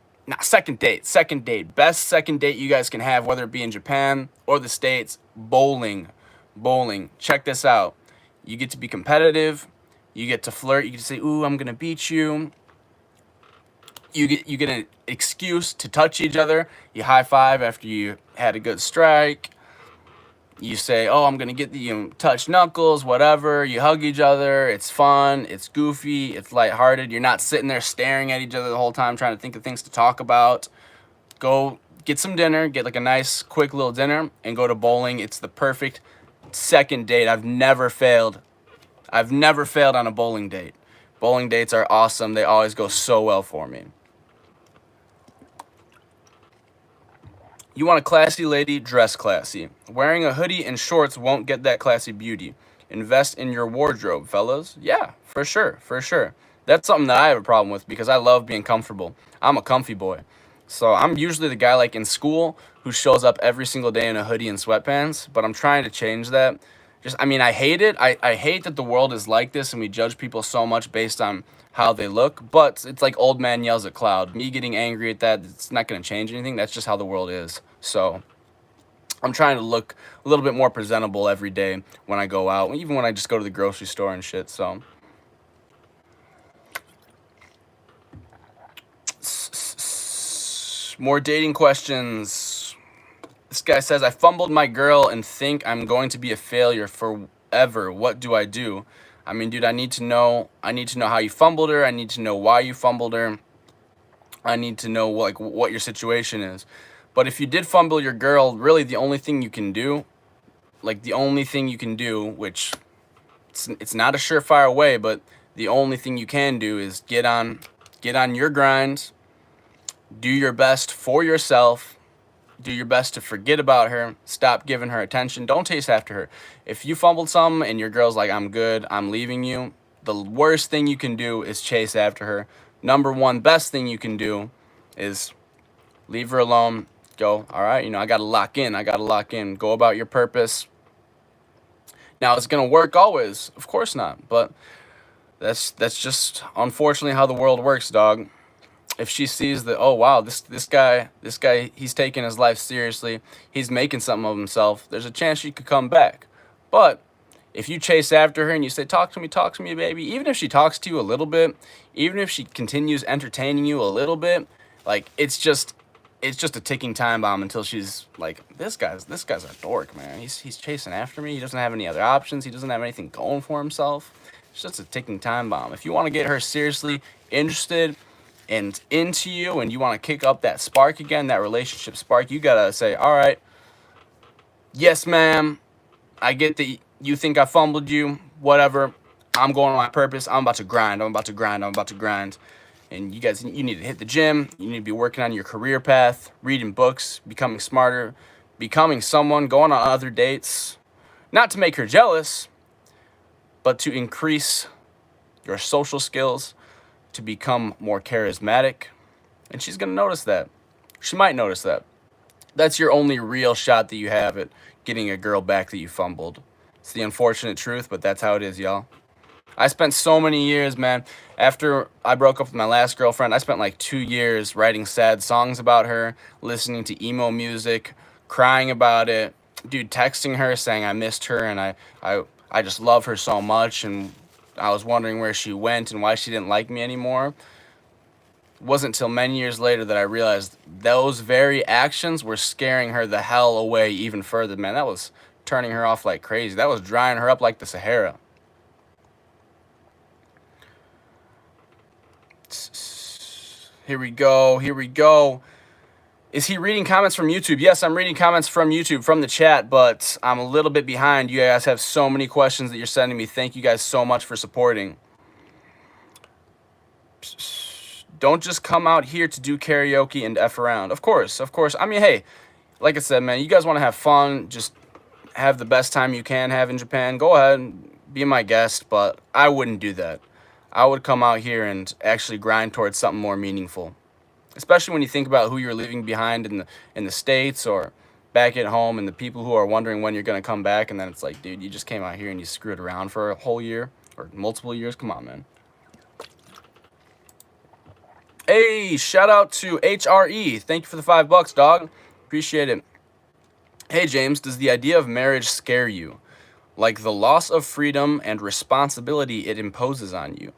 second date. Best second date you guys can have, whether it be in Japan or the States, bowling. Bowling. Check this out. You get to be competitive. You get to flirt. You get to say, ooh, I'm going to beat you. You get an excuse to touch each other. You high five after you had a good strike. You say, oh, I'm going to get the, touch knuckles, whatever. You hug each other. It's fun. It's goofy. It's lighthearted. You're not sitting there staring at each other the whole time trying to think of things to talk about. Go get some dinner. Get like a nice, quick little dinner and go to bowling. It's the perfect second date. I've never failed on a bowling date. Bowling dates are awesome. They always go so well for me. You want a classy lady? Dress classy. Wearing a hoodie and shorts won't get that classy beauty. Invest in your wardrobe, fellas. Yeah, for sure, for sure. That's something that I have a problem with because I love being comfortable. I'm a comfy boy. So I'm usually the guy like in school who shows up every single day in a hoodie and sweatpants, but I'm trying to change that. I hate it. I hate that the world is like this and we judge people so much based on how they look, but it's like old man yells at cloud. Me getting angry at that, it's not going to change anything. That's just how the world is. So I'm trying to look a little bit more presentable every day when I go out, even when I just go to the grocery store and shit. So more dating questions. This guy says, I fumbled my girl and think I'm going to be a failure forever. What do I do? I mean, dude, I need to know how you fumbled her. I need to know why you fumbled her. I need to know what your situation is. But if you did fumble your girl, really the only thing you can do, which it's not a surefire way, but the only thing you can do is get on your grind, do your best for yourself, do your best to forget about her, stop giving her attention, don't chase after her. If you fumbled something and your girl's like, I'm good, I'm leaving you, the worst thing you can do is chase after her. Number one best thing you can do is leave her alone, go, all right, I gotta lock in, go about your purpose. Now, it's gonna work always? Of course not, but that's just unfortunately how the world works, dog. If she sees that, oh wow, this guy, he's taking his life seriously, he's making something of himself, there's a chance she could come back. But if you chase after her and you say, talk to me, baby, even if she talks to you a little bit, even if she continues entertaining you a little bit, like it's just a ticking time bomb until she's like, this guy's a dork, man. He's chasing after me. He doesn't have any other options. He doesn't have anything going for himself. It's just a ticking time bomb. If you want to get her seriously interested and into you and you want to kick up that spark again, that relationship spark, you got to say, all right, yes, ma'am, I get that you think I fumbled you, whatever. I'm going on my purpose. I'm about to grind. And you need to hit the gym. You need to be working on your career path, reading books, becoming smarter, becoming someone, going on other dates. Not to make her jealous, but to increase your social skills, to become more charismatic. And she's going to notice that. She might notice that. That's your only real shot that you have at getting a girl back that you fumbled. It's the unfortunate truth, but that's how it is, y'all. I spent so many years, man. After I broke up with my last girlfriend, I spent like 2 years writing sad songs about her, listening to emo music, crying about it, dude, texting her saying I missed her and I just love her so much, and I was wondering where she went and why she didn't like me anymore. It wasn't until many years later that I realized those very actions were scaring her the hell away even further, man. That was turning her off like crazy. That was drying her up like the Sahara. Here we go. Here we go. Is he reading comments from YouTube? Yes, I'm reading comments from YouTube, from the chat, but I'm a little bit behind. You guys have so many questions that you're sending me. Thank you guys so much for supporting. Don't just come out here to do karaoke and F around. Of course, of course. I mean, hey, like I said, man, you guys want to have fun, just have the best time you can have in Japan, go ahead, be my guest, but I wouldn't do that. I would come out here and actually grind towards something more meaningful. Especially when you think about who you're leaving behind in the States or back at home, and the people who are wondering when you're going to come back, and then it's like, dude, you just came out here and you screwed around for a whole year or multiple years. Come on, man. Hey, shout out to HRE. Thank you for the $5, dog. Appreciate it. Hey, James, does the idea of marriage scare you? Like the loss of freedom and responsibility it imposes on you?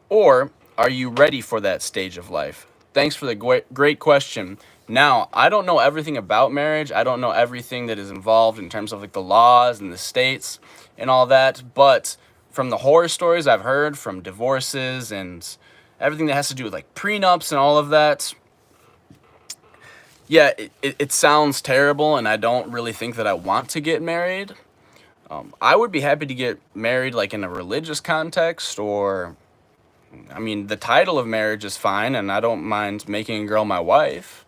Or are you ready for that stage of life? Thanks for the great question. Now, I don't know everything about marriage. I don't know everything that is involved in terms of like the laws and the states and all that. But from the horror stories I've heard, from divorces and everything that has to do with like prenups and all of that, yeah, it sounds terrible, and I don't really think that I want to get married. I would be happy to get married like in a religious context, or I mean, the title of marriage is fine, and I don't mind making a girl my wife.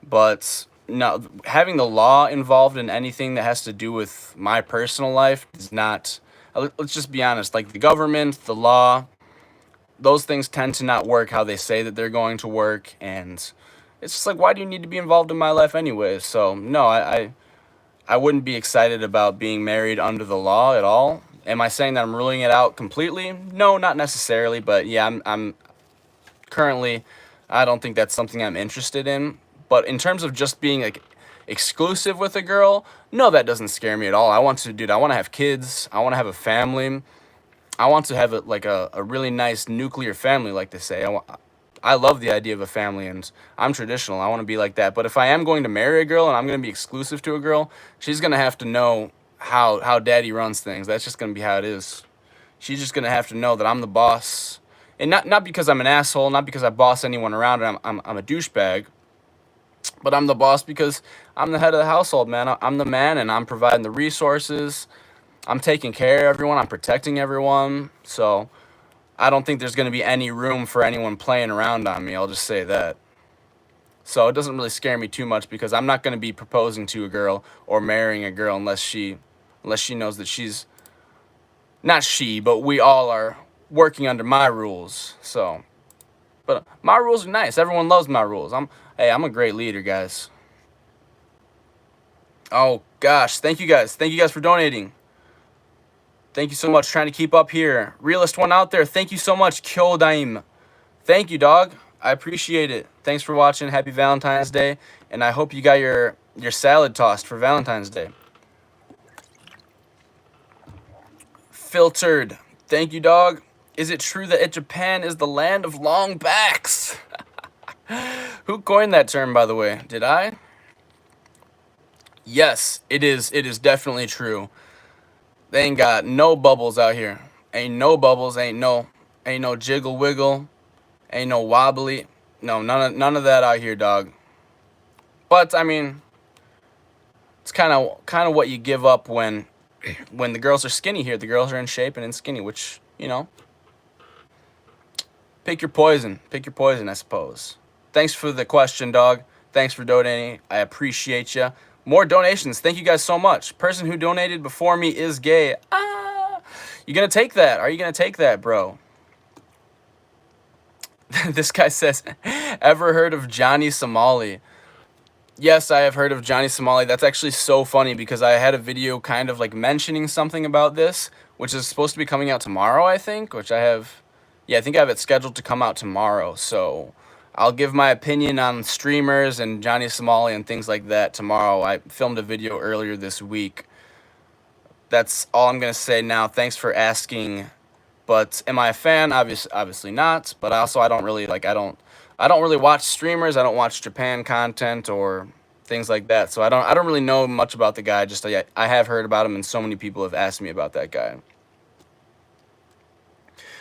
But no, having the law involved in anything that has to do with my personal life is not. Let's just be honest. Like the government, the law, those things tend to not work how they say that they're going to work, and it's just like, why do you need to be involved in my life anyway? So no, I wouldn't be excited about being married under the law at all. Am I saying that I'm ruling it out completely? No, not necessarily, but yeah, I'm currently, I don't think that's something I'm interested in. But in terms of just being like exclusive with a girl, no, that doesn't scare me at all. I want to have kids. I want to have a family. I want to have a really nice nuclear family, like they say. I love the idea of a family, and I'm traditional. I want to be like that. But if I am going to marry a girl and I'm going to be exclusive to a girl, she's going to have to know how daddy runs things. That's just going to be how it is. She's just going to have to know that I'm the boss. And not because I'm an asshole, not because I boss anyone around and I'm a douchebag, but I'm the boss because I'm the head of the household, man. I'm the man, and I'm providing the resources. I'm taking care of everyone. I'm protecting everyone. So I don't think there's going to be any room for anyone playing around on me. I'll just say that. So it doesn't really scare me too much, because I'm not going to be proposing to a girl or marrying a girl unless she knows that she's not she, but we all are working under my rules. So, but my rules are nice. Everyone loves my rules. I'm a great leader, guys. Oh gosh, thank you guys. Thank you guys for donating. Thank you so much. Trying to keep up here. Realist one out there. Thank you so much, Kyodaim. Thank you, dog. I appreciate it. Thanks for watching. Happy Valentine's Day, and I hope you got your salad tossed for Valentine's Day. Filtered. Thank you, dog. Is it true that Japan is the land of long backs? Who coined that term, by the way? Did I? Yes, it is. It is definitely true. They ain't got no bubbles out here. Ain't no bubbles. Ain't no jiggle wiggle. Ain't no wobbly. No, none of that out here, dog. But I mean, it's kind of what you give up when the girls are skinny here. The girls are in shape and in skinny, which, you know, pick your poison. Pick your poison, I suppose. Thanks for the question, dog. Thanks for donating. I appreciate you. More donations. Thank you guys so much. Person who donated before me is gay. Ah, you gonna take that? Are you gonna take that, bro? This guy says, ever heard of Johnny Somali? Yes, I have heard of Johnny Somali. That's actually so funny, because I had a video kind of like mentioning something about this, which is supposed to be coming out tomorrow, I think, which I have, yeah, I think I have it scheduled to come out tomorrow. So I'll give my opinion on streamers and Johnny Somali and things like that tomorrow. I filmed a video earlier this week. That's all I'm going to say now. Thanks for asking. But am I a fan? Obviously not. But I don't really watch streamers. I don't watch Japan content or things like that. So I don't really know much about the guy. Just I have heard about him, and so many people have asked me about that guy.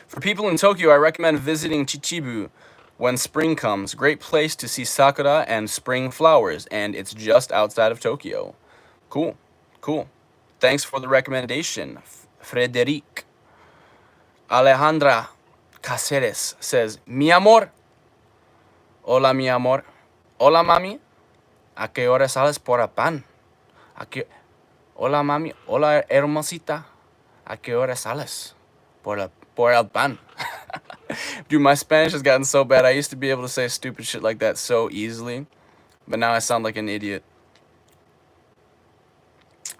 For people in Tokyo, I recommend visiting Chichibu. when spring comes. Great place to see sakura and spring flowers, and it's just outside of Tokyo. Cool, cool. Thanks for the recommendation, Frederic. Alejandra Caceres says, Mi amor. Hola, mi amor. Hola, mami. ¿A qué hora sales por el pan? ¿A qué... Hola, mami. Hola, hermosita. ¿A qué hora sales por el pan? Dude, my Spanish has gotten so bad. I used to be able to say stupid shit like that so easily, but now I sound like an idiot.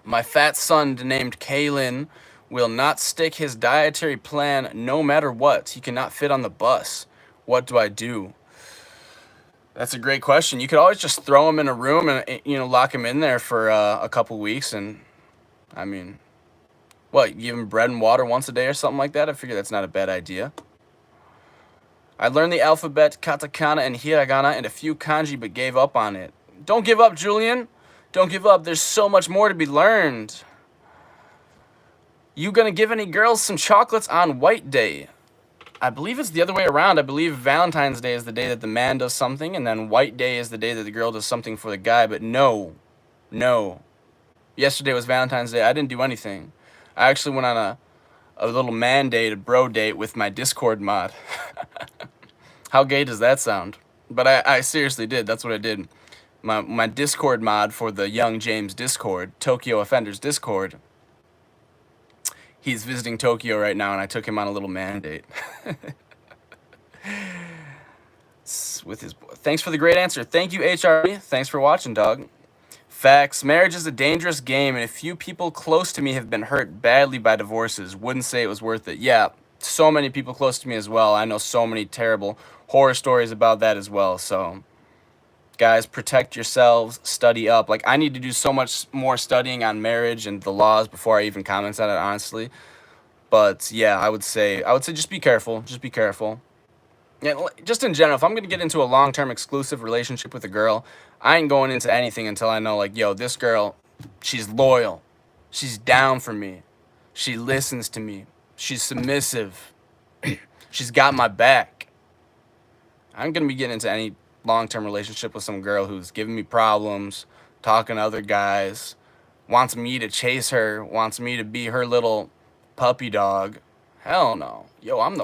My fat son named Kalen will not stick his dietary plan no matter what. He cannot fit on the bus. What do I do? That's a great question. You could always just throw him in a room and, you know, lock him in there for a couple weeks. And, I mean, what, give him bread and water once a day or something like that? I figure that's not a bad idea. I learned the alphabet, katakana, and hiragana, and a few kanji, but gave up on it. Don't give up, Julian. Don't give up. There's so much more to be learned. You gonna give any girls some chocolates on White Day? I believe it's the other way around. I believe Valentine's Day is the day that the man does something, and then White Day is the day that the girl does something for the guy. But no. Yesterday was Valentine's Day. I didn't do anything. I actually went on a little man date, a bro date with my Discord mod. How gay does that sound? But I seriously did. That's what I did. My Discord mod for the Young James Discord, Tokyo Offenders Discord. He's visiting Tokyo right now, and I took him on a little man date. With his thanks for the great answer. Thank you, HRB. Thanks for watching, dog. Facts. Marriage is a dangerous game, and a few people close to me have been hurt badly by divorces. Wouldn't say it was worth it. Yeah, so many people close to me as well. I know so many terrible horror stories about that as well. So, guys, protect yourselves. Study up. Like, I need to do so much more studying on marriage and the laws before I even comment on it, honestly. But yeah, I would say just be careful. Just be careful. Yeah, just in general, if I'm gonna get into a long-term exclusive relationship with a girl, I ain't going into anything until I know, like, yo, this girl, she's loyal, she's down for me, she listens to me, she's submissive, she's got my back. I'm gonna be getting into any long-term relationship with some girl who's giving me problems, talking to other guys, wants me to chase her, wants me to be her little puppy dog. Hell no. Yo, I'm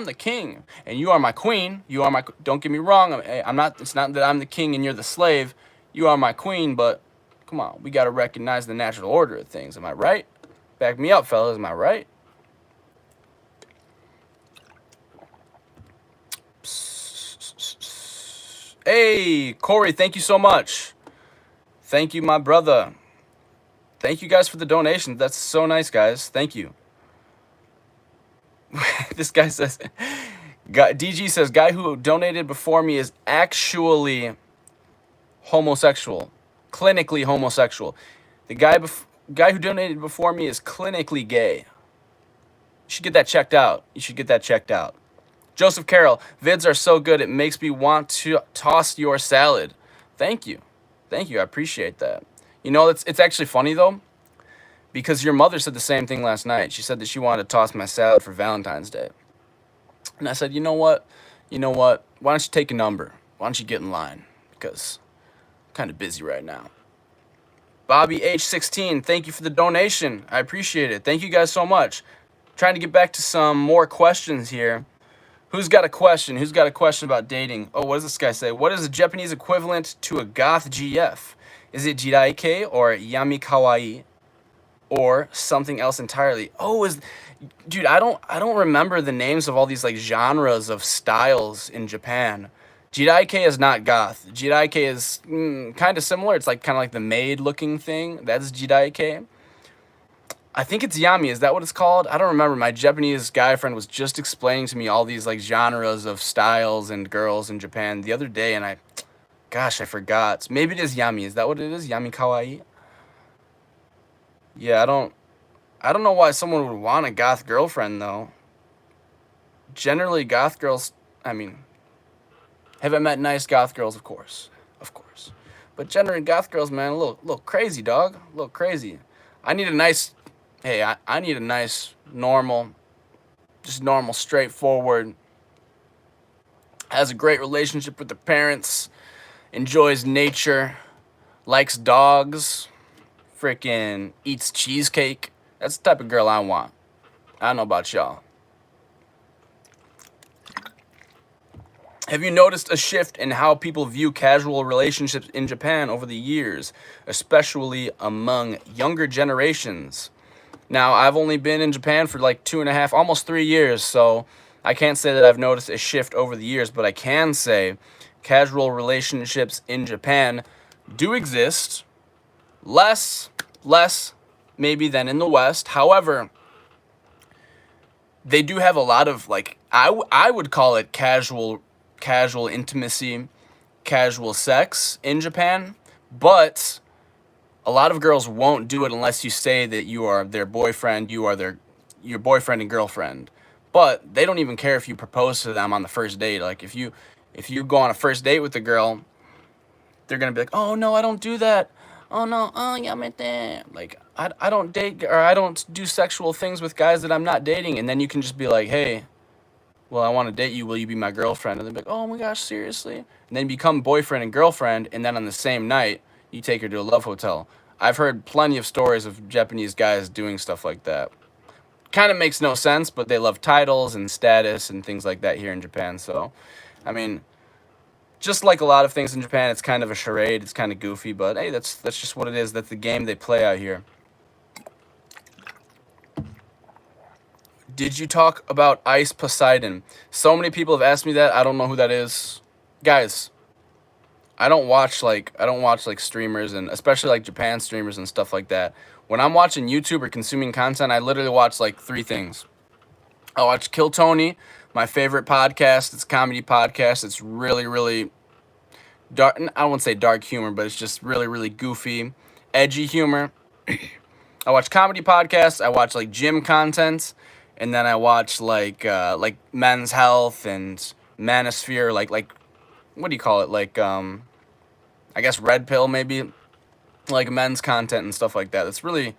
the king, and you are my queen. You are my. Don't get me wrong. I'm not. It's not that I'm the king and you're the slave. You are my queen, but come on, we gotta recognize the natural order of things. Am I right? Back me up, fellas. Am I right? Hey, Corey, thank you so much. Thank you, my brother. Thank you guys for the donation. That's so nice, guys. Thank you. This guy says, DG says, guy who donated before me is actually homosexual, clinically homosexual. The guy who donated before me is clinically gay. You should get that checked out. You should get that checked out. Joseph Carroll, vids are so good, it makes me want to toss your salad. Thank you. Thank you. I appreciate that. You know, it's actually funny, though, because your mother said the same thing last night. She said that she wanted to toss my salad for Valentine's Day. And I said, you know what? Why don't you take a number? Why don't you get in line? Because I'm kind of busy right now. Bobby H16, thank you for the donation. I appreciate it. Thank you guys so much. Trying to get back to some more questions here. Who's got a question? Who's got a question about dating? Oh, what does this guy say? What is the Japanese equivalent to a goth GF? Is it jiraike or yami kawaii? Or something else entirely? Oh, dude, I don't remember the names of all these like genres of styles in Japan. Jiraike is not goth. Jiraike is kind of similar. It's like kind of like the maid looking thing. That's jiraike. I think it's yami. Is that what it's called? I don't remember. My Japanese guy friend was just explaining to me all these like genres of styles and girls in Japan the other day, and gosh, I forgot. Maybe it is yami. Is that what it is? Yami kawaii? Yeah, I don't know why someone would want a goth girlfriend, though. Generally, goth girls, I mean, have I met nice goth girls? Of course. But generally, goth girls, man, a little crazy, dog. A little crazy. I need a nice, I need a nice, normal, just normal, straightforward, has a great relationship with their parents, enjoys nature, likes dogs, freaking eats cheesecake. That's the type of girl I want. I don't know about y'all. Have you noticed a shift in how people view casual relationships in Japan over the years, especially among younger generations? Now, I've only been in Japan for like 2.5, almost 3 years, so I can't say that I've noticed a shift over the years, but I can say casual relationships in Japan do exist. Less maybe than in the West. However, they do have a lot of, like, I would call it casual intimacy, casual sex in Japan, but a lot of girls won't do it unless you say that you are their boyfriend, you are your boyfriend and girlfriend. But they don't even care if you propose to them on the first date. Like, if you go on a first date with a girl, they're gonna be like, "Oh no, I don't do that. Oh no, oh yamete." Like, I don't date, or I don't do sexual things with guys that I'm not dating. And then you can just be like, "Hey, well, I want to date you. Will you be my girlfriend?" And they'll be like, "Oh my gosh, seriously?" And then become boyfriend and girlfriend. And then on the same night, you take her to a love hotel. I've heard plenty of stories of Japanese guys doing stuff like that. Kind of makes no sense, but they love titles and status and things like that here in Japan. So, I mean, just like a lot of things in Japan, it's kind of a charade. It's kind of goofy, but hey, that's just what it is. That's the game they play out here. Did you talk about Ice Poseidon? So many people have asked me that. I don't know who that is. Guys, I don't watch like streamers, and especially like Japan streamers and stuff like that. When I'm watching YouTube or consuming content, I literally watch like 3 things. I watch Kill Tony, my favorite podcast. It's a comedy podcast. It's really, really dark. I won't say dark humor, but it's just really, really goofy, edgy humor. I watch comedy podcasts. I watch like gym content, and then I watch like Men's Health and Manosphere, like what do you call it? Like I guess Red Pill, maybe, like men's content and stuff like that. It's really,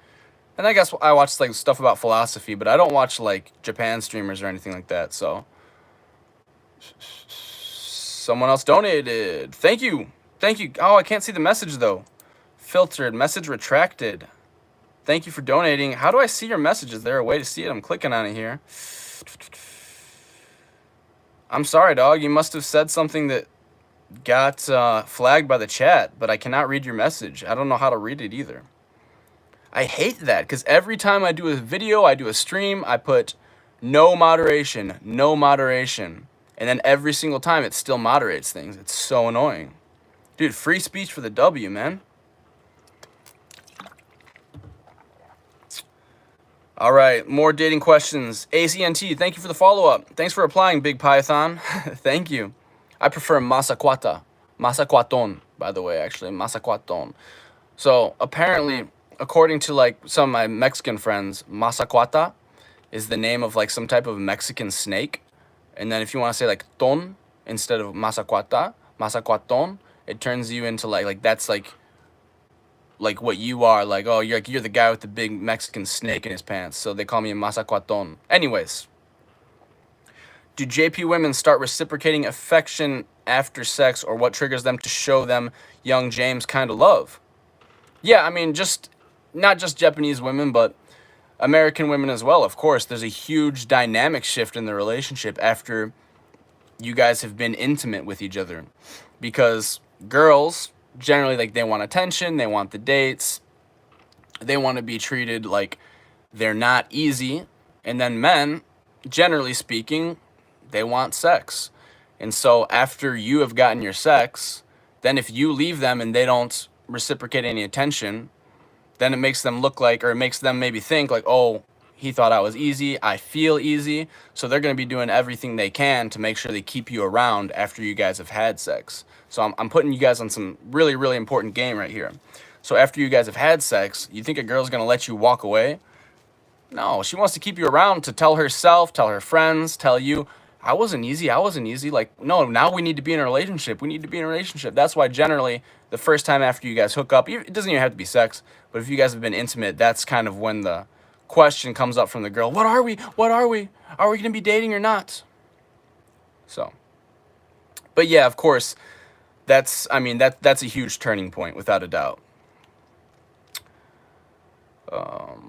and I guess I watch like stuff about philosophy, but I don't watch like Japan streamers or anything like that. So someone else donated. Thank you. Oh, I can't see the message though. Filtered, message retracted. Thank you for donating. How do I see your message? Is there a way to see it? I'm clicking on it here. I'm sorry, dog. You must have said something that got flagged by the chat, but I cannot read your message. I don't know how to read it either. I hate that, because every time I do a video, I do a stream, I put no moderation, and then every single time it still moderates things. It's so annoying. Dude, free speech for the W, man. All right, more dating questions. ACNT, thank you for the follow-up. Thanks for replying, Big Python. Thank you. I prefer masakwata. Masakwaton, by the way, actually. Masakwaton. So, apparently, according to, like, some of my Mexican friends, masakwata is the name of, like, some type of Mexican snake. And then if you want to say, like, ton instead of masakwata, masakwaton, it turns you into, like that's, like what you are. Like, oh, you're the guy with the big Mexican snake in his pants. So they call me masakwaton. Anyways. Do JP women start reciprocating affection after sex, or what triggers them to show them young James kind of love? Yeah, I mean, not just Japanese women, but American women as well. Of course, there's a huge dynamic shift in the relationship after you guys have been intimate with each other. Because girls, generally, like, they want attention, they want the dates, they want to be treated like they're not easy. And then men, generally speaking, they want sex. And so after you have gotten your sex, then if you leave them and they don't reciprocate any attention, then it makes them look like, or it makes them maybe think like, oh, he thought I was easy, I feel easy. So they're going to be doing everything they can to make sure they keep you around after you guys have had sex. So I'm putting you guys on some really, really important game right here. So after you guys have had sex, you think a girl's going to let you walk away? No, she wants to keep you around to tell herself, tell her friends, tell you, I wasn't easy. Like, no, now we need to be in a relationship. That's why generally the first time after you guys hook up, it doesn't even have to be sex, but if you guys have been intimate, that's kind of when the question comes up from the girl. What are we? Are we going to be dating or not? So, But yeah, of course, that's a huge turning point without a doubt.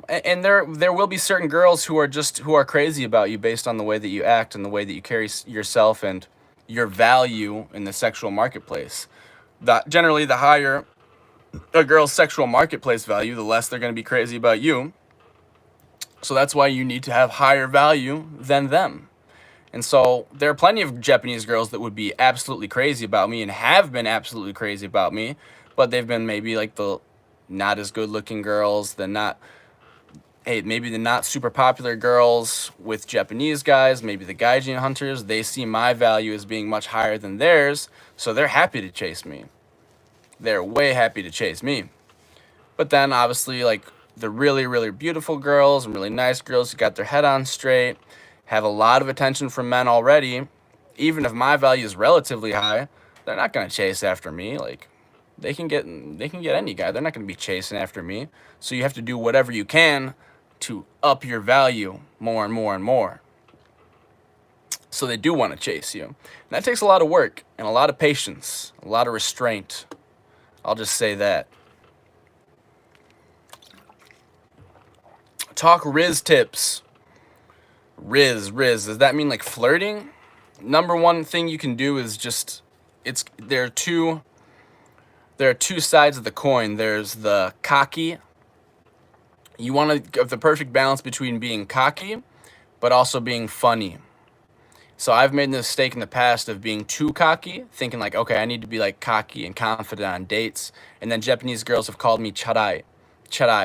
And there will be certain girls who are crazy about you based on the way that you act and the way that you carry yourself and your value in the sexual marketplace. Generally, the higher a girl's sexual marketplace value, the less they're going to be crazy about you. So that's why you need to have higher value than them. And so there are plenty of Japanese girls that would be absolutely crazy about me and have been absolutely crazy about me, but they've been maybe like the not as good looking girls, maybe the not super popular girls with Japanese guys, maybe the gaijin hunters. They see my value as being much higher than theirs, so they're happy to chase me. They're way happy to chase me. But then obviously, like, the really, really beautiful girls and really nice girls who got their head on straight, have a lot of attention from men already, even if my value is relatively high, they're not going to chase after me. Like, they can get any guy. They're not going to be chasing after me. So you have to do whatever you can to up your value more and more and more. So they do want to chase you. And that takes a lot of work and a lot of patience, a lot of restraint. I'll just say that. Talk Riz tips. Riz. Does that mean like flirting? Number one thing you can do is just, there are two sides of the coin. There's the cocky. You want to have the perfect balance between being cocky, but also being funny. So I've made the mistake in the past of being too cocky, thinking like, okay, I need to be like cocky and confident on dates. And then Japanese girls have called me charai,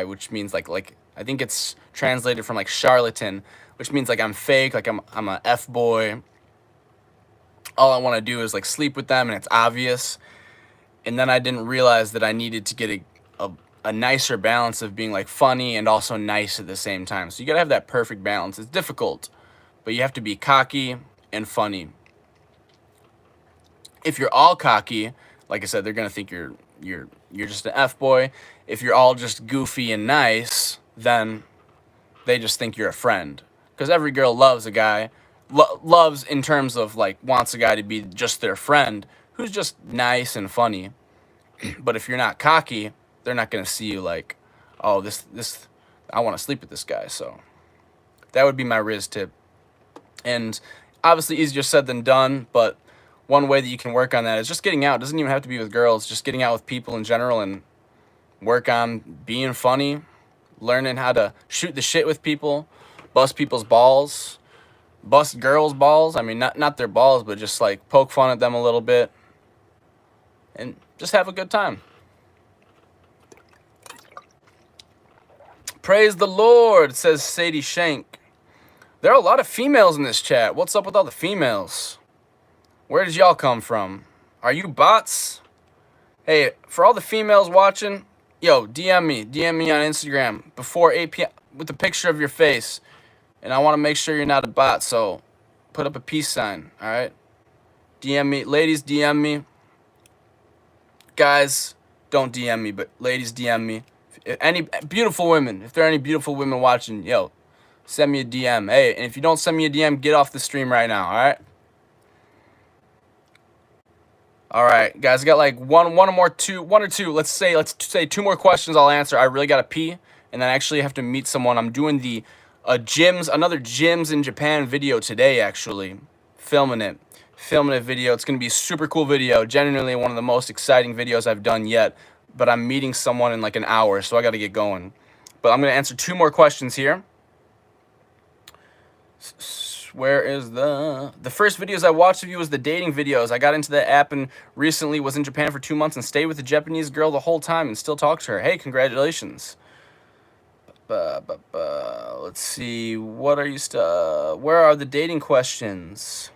which means like I think it's translated from like charlatan, which means like I'm fake, like I'm a F-boy. All I want to do is like sleep with them and it's obvious. And then I didn't realize that I needed to get a nicer balance of being like funny and also nice at the same time. So you gotta have that perfect balance. It's difficult, but you have to be cocky and funny. If you're all cocky, like I said, they're gonna think you're just an F-boy. If you're all just goofy and nice, then they just think you're a friend. Because every girl loves a guy, loves in terms of like wants a guy to be just their friend who's just nice and funny. But if you're not cocky, they're not gonna see you like, oh, this I want to sleep with this guy. So that would be my Riz tip. And obviously easier said than done, but one way that you can work on that is just getting out. It doesn't even have to be with girls, just getting out with people in general and work on being funny, learning how to shoot the shit with people, bust people's balls, bust girls' balls. I mean, not their balls, but just like poke fun at them a little bit and just have a good time. Praise the Lord, says Sadie Shank. There are a lot of females in this chat. What's up with all the females? Where did y'all come from? Are you bots? Hey, for all the females watching, yo, DM me on Instagram before 8 p.m. with a picture of your face. And I want to make sure you're not a bot, so put up a peace sign, all right? DM me. Ladies, DM me. Guys, don't DM me, but ladies, DM me. Any beautiful women, if there are any beautiful women watching, yo, send me a DM. Hey, and if you don't send me a DM, get off the stream right now, all right? All right, guys, I got like one or two. Let's say 2 more questions I'll answer. I really got to pee, and then I actually have to meet someone. I'm doing the another gyms in Japan video today, actually. Filming it video. It's going to be a super cool video. Genuinely one of the most exciting videos I've done yet. But I'm meeting someone in like an hour, so I got to get going. But I'm going to answer 2 more questions here. Where is the first videos I watched of you was the dating videos. I got into the app and recently was in Japan for 2 months and stayed with a Japanese girl the whole time and still talk to her. Hey, congratulations. Let's see. What are you where are the dating questions?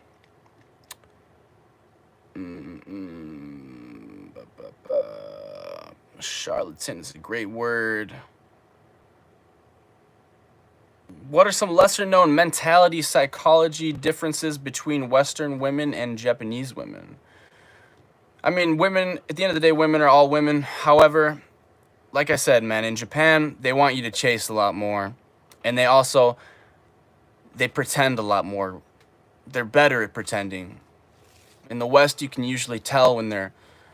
Charlatan is a great word. What are some lesser-known mentality, psychology differences between Western women and Japanese women? I mean, women, at the end of the day, women are all women. However, like I said, man, in Japan, they want you to chase a lot more. And they pretend a lot more. They're better at pretending. In the West, you can usually tell when they're,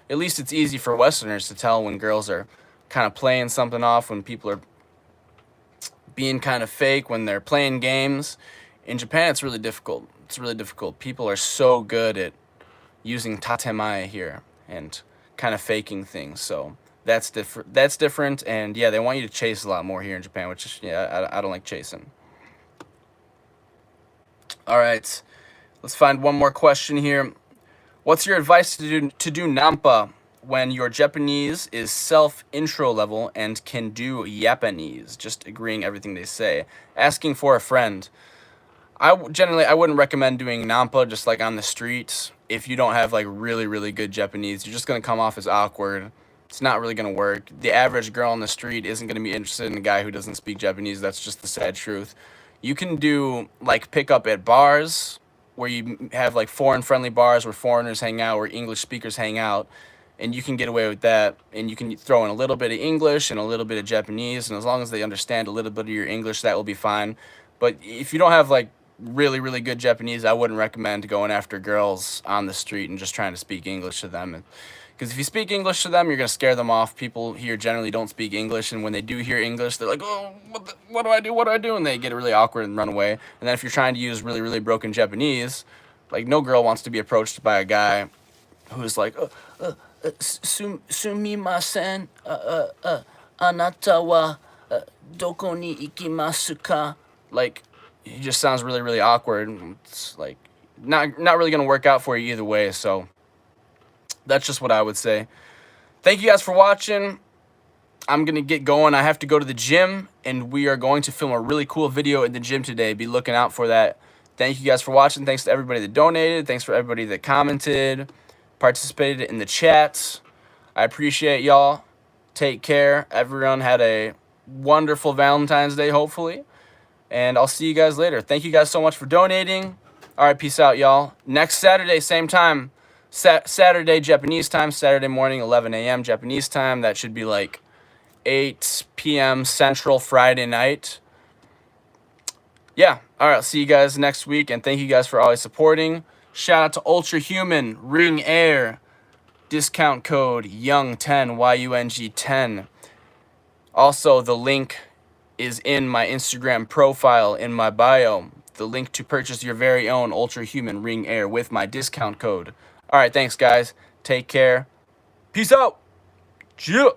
at least it's easy for Westerners to tell when girls are kind of playing something off, when people are being kind of fake, when they're playing games. In Japan, it's really difficult. It's really difficult. People are so good at using tatemae here and kind of faking things. So that's different. That's different. And yeah, they want you to chase a lot more here in Japan, which is, yeah, I don't like chasing. All right, let's find one more question here. What's your advice to do nampa when your Japanese is self-intro level and can do Japanese? Just agreeing everything they say. Asking for a friend. I wouldn't recommend doing nampa just like on the streets if you don't have like really really good Japanese. You're just gonna come off as awkward. It's not really gonna work. The average girl on the street isn't gonna be interested in a guy who doesn't speak Japanese. That's just the sad truth. You can do like pick up at bars where you have like foreign friendly bars where foreigners hang out, where English speakers hang out, and you can get away with that. And you can throw in a little bit of English and a little bit of Japanese, and as long as they understand a little bit of your English, that will be fine. But if you don't have like really really good Japanese, I wouldn't recommend going after girls on the street and just trying to speak English to them. Because if you speak English to them, you're gonna scare them off. People here generally don't speak English, and when they do hear English, they're like, "Oh, what do I do? What do I do?" And they get really awkward and run away. And then if you're trying to use really really broken Japanese, like no girl wants to be approached by a guy who's like, sumimasen, anata wa doko ni ikimasu ka? Like, he just sounds really really awkward. It's like not really gonna work out for you either way. So that's just what I would say. Thank you guys for watching. I'm gonna get going. I have to go to the gym, and we are going to film a really cool video in the gym today. Be looking out for that. Thank you guys for watching. Thanks to everybody that donated. Thanks for everybody that commented, participated in the chats. I appreciate y'all. Take care. Everyone had a wonderful Valentine's Day, hopefully. And I'll see you guys later. Thank you guys so much for donating. All right, peace out, y'all. Next Saturday, same time. Saturday, Japanese time. Saturday morning, 11 a.m. Japanese time. That should be like 8 p.m. Central Friday night. Yeah. All right, I'll see you guys next week. And thank you guys for always supporting. Shout out to Ultra Human, Ring Air. Discount code YOUNG10, YUNG10. Also, the link is in my Instagram profile in my bio. The link to purchase your very own Ultra Human Ring Air with my discount code. All right, thanks, guys. Take care. Peace out. Cheers.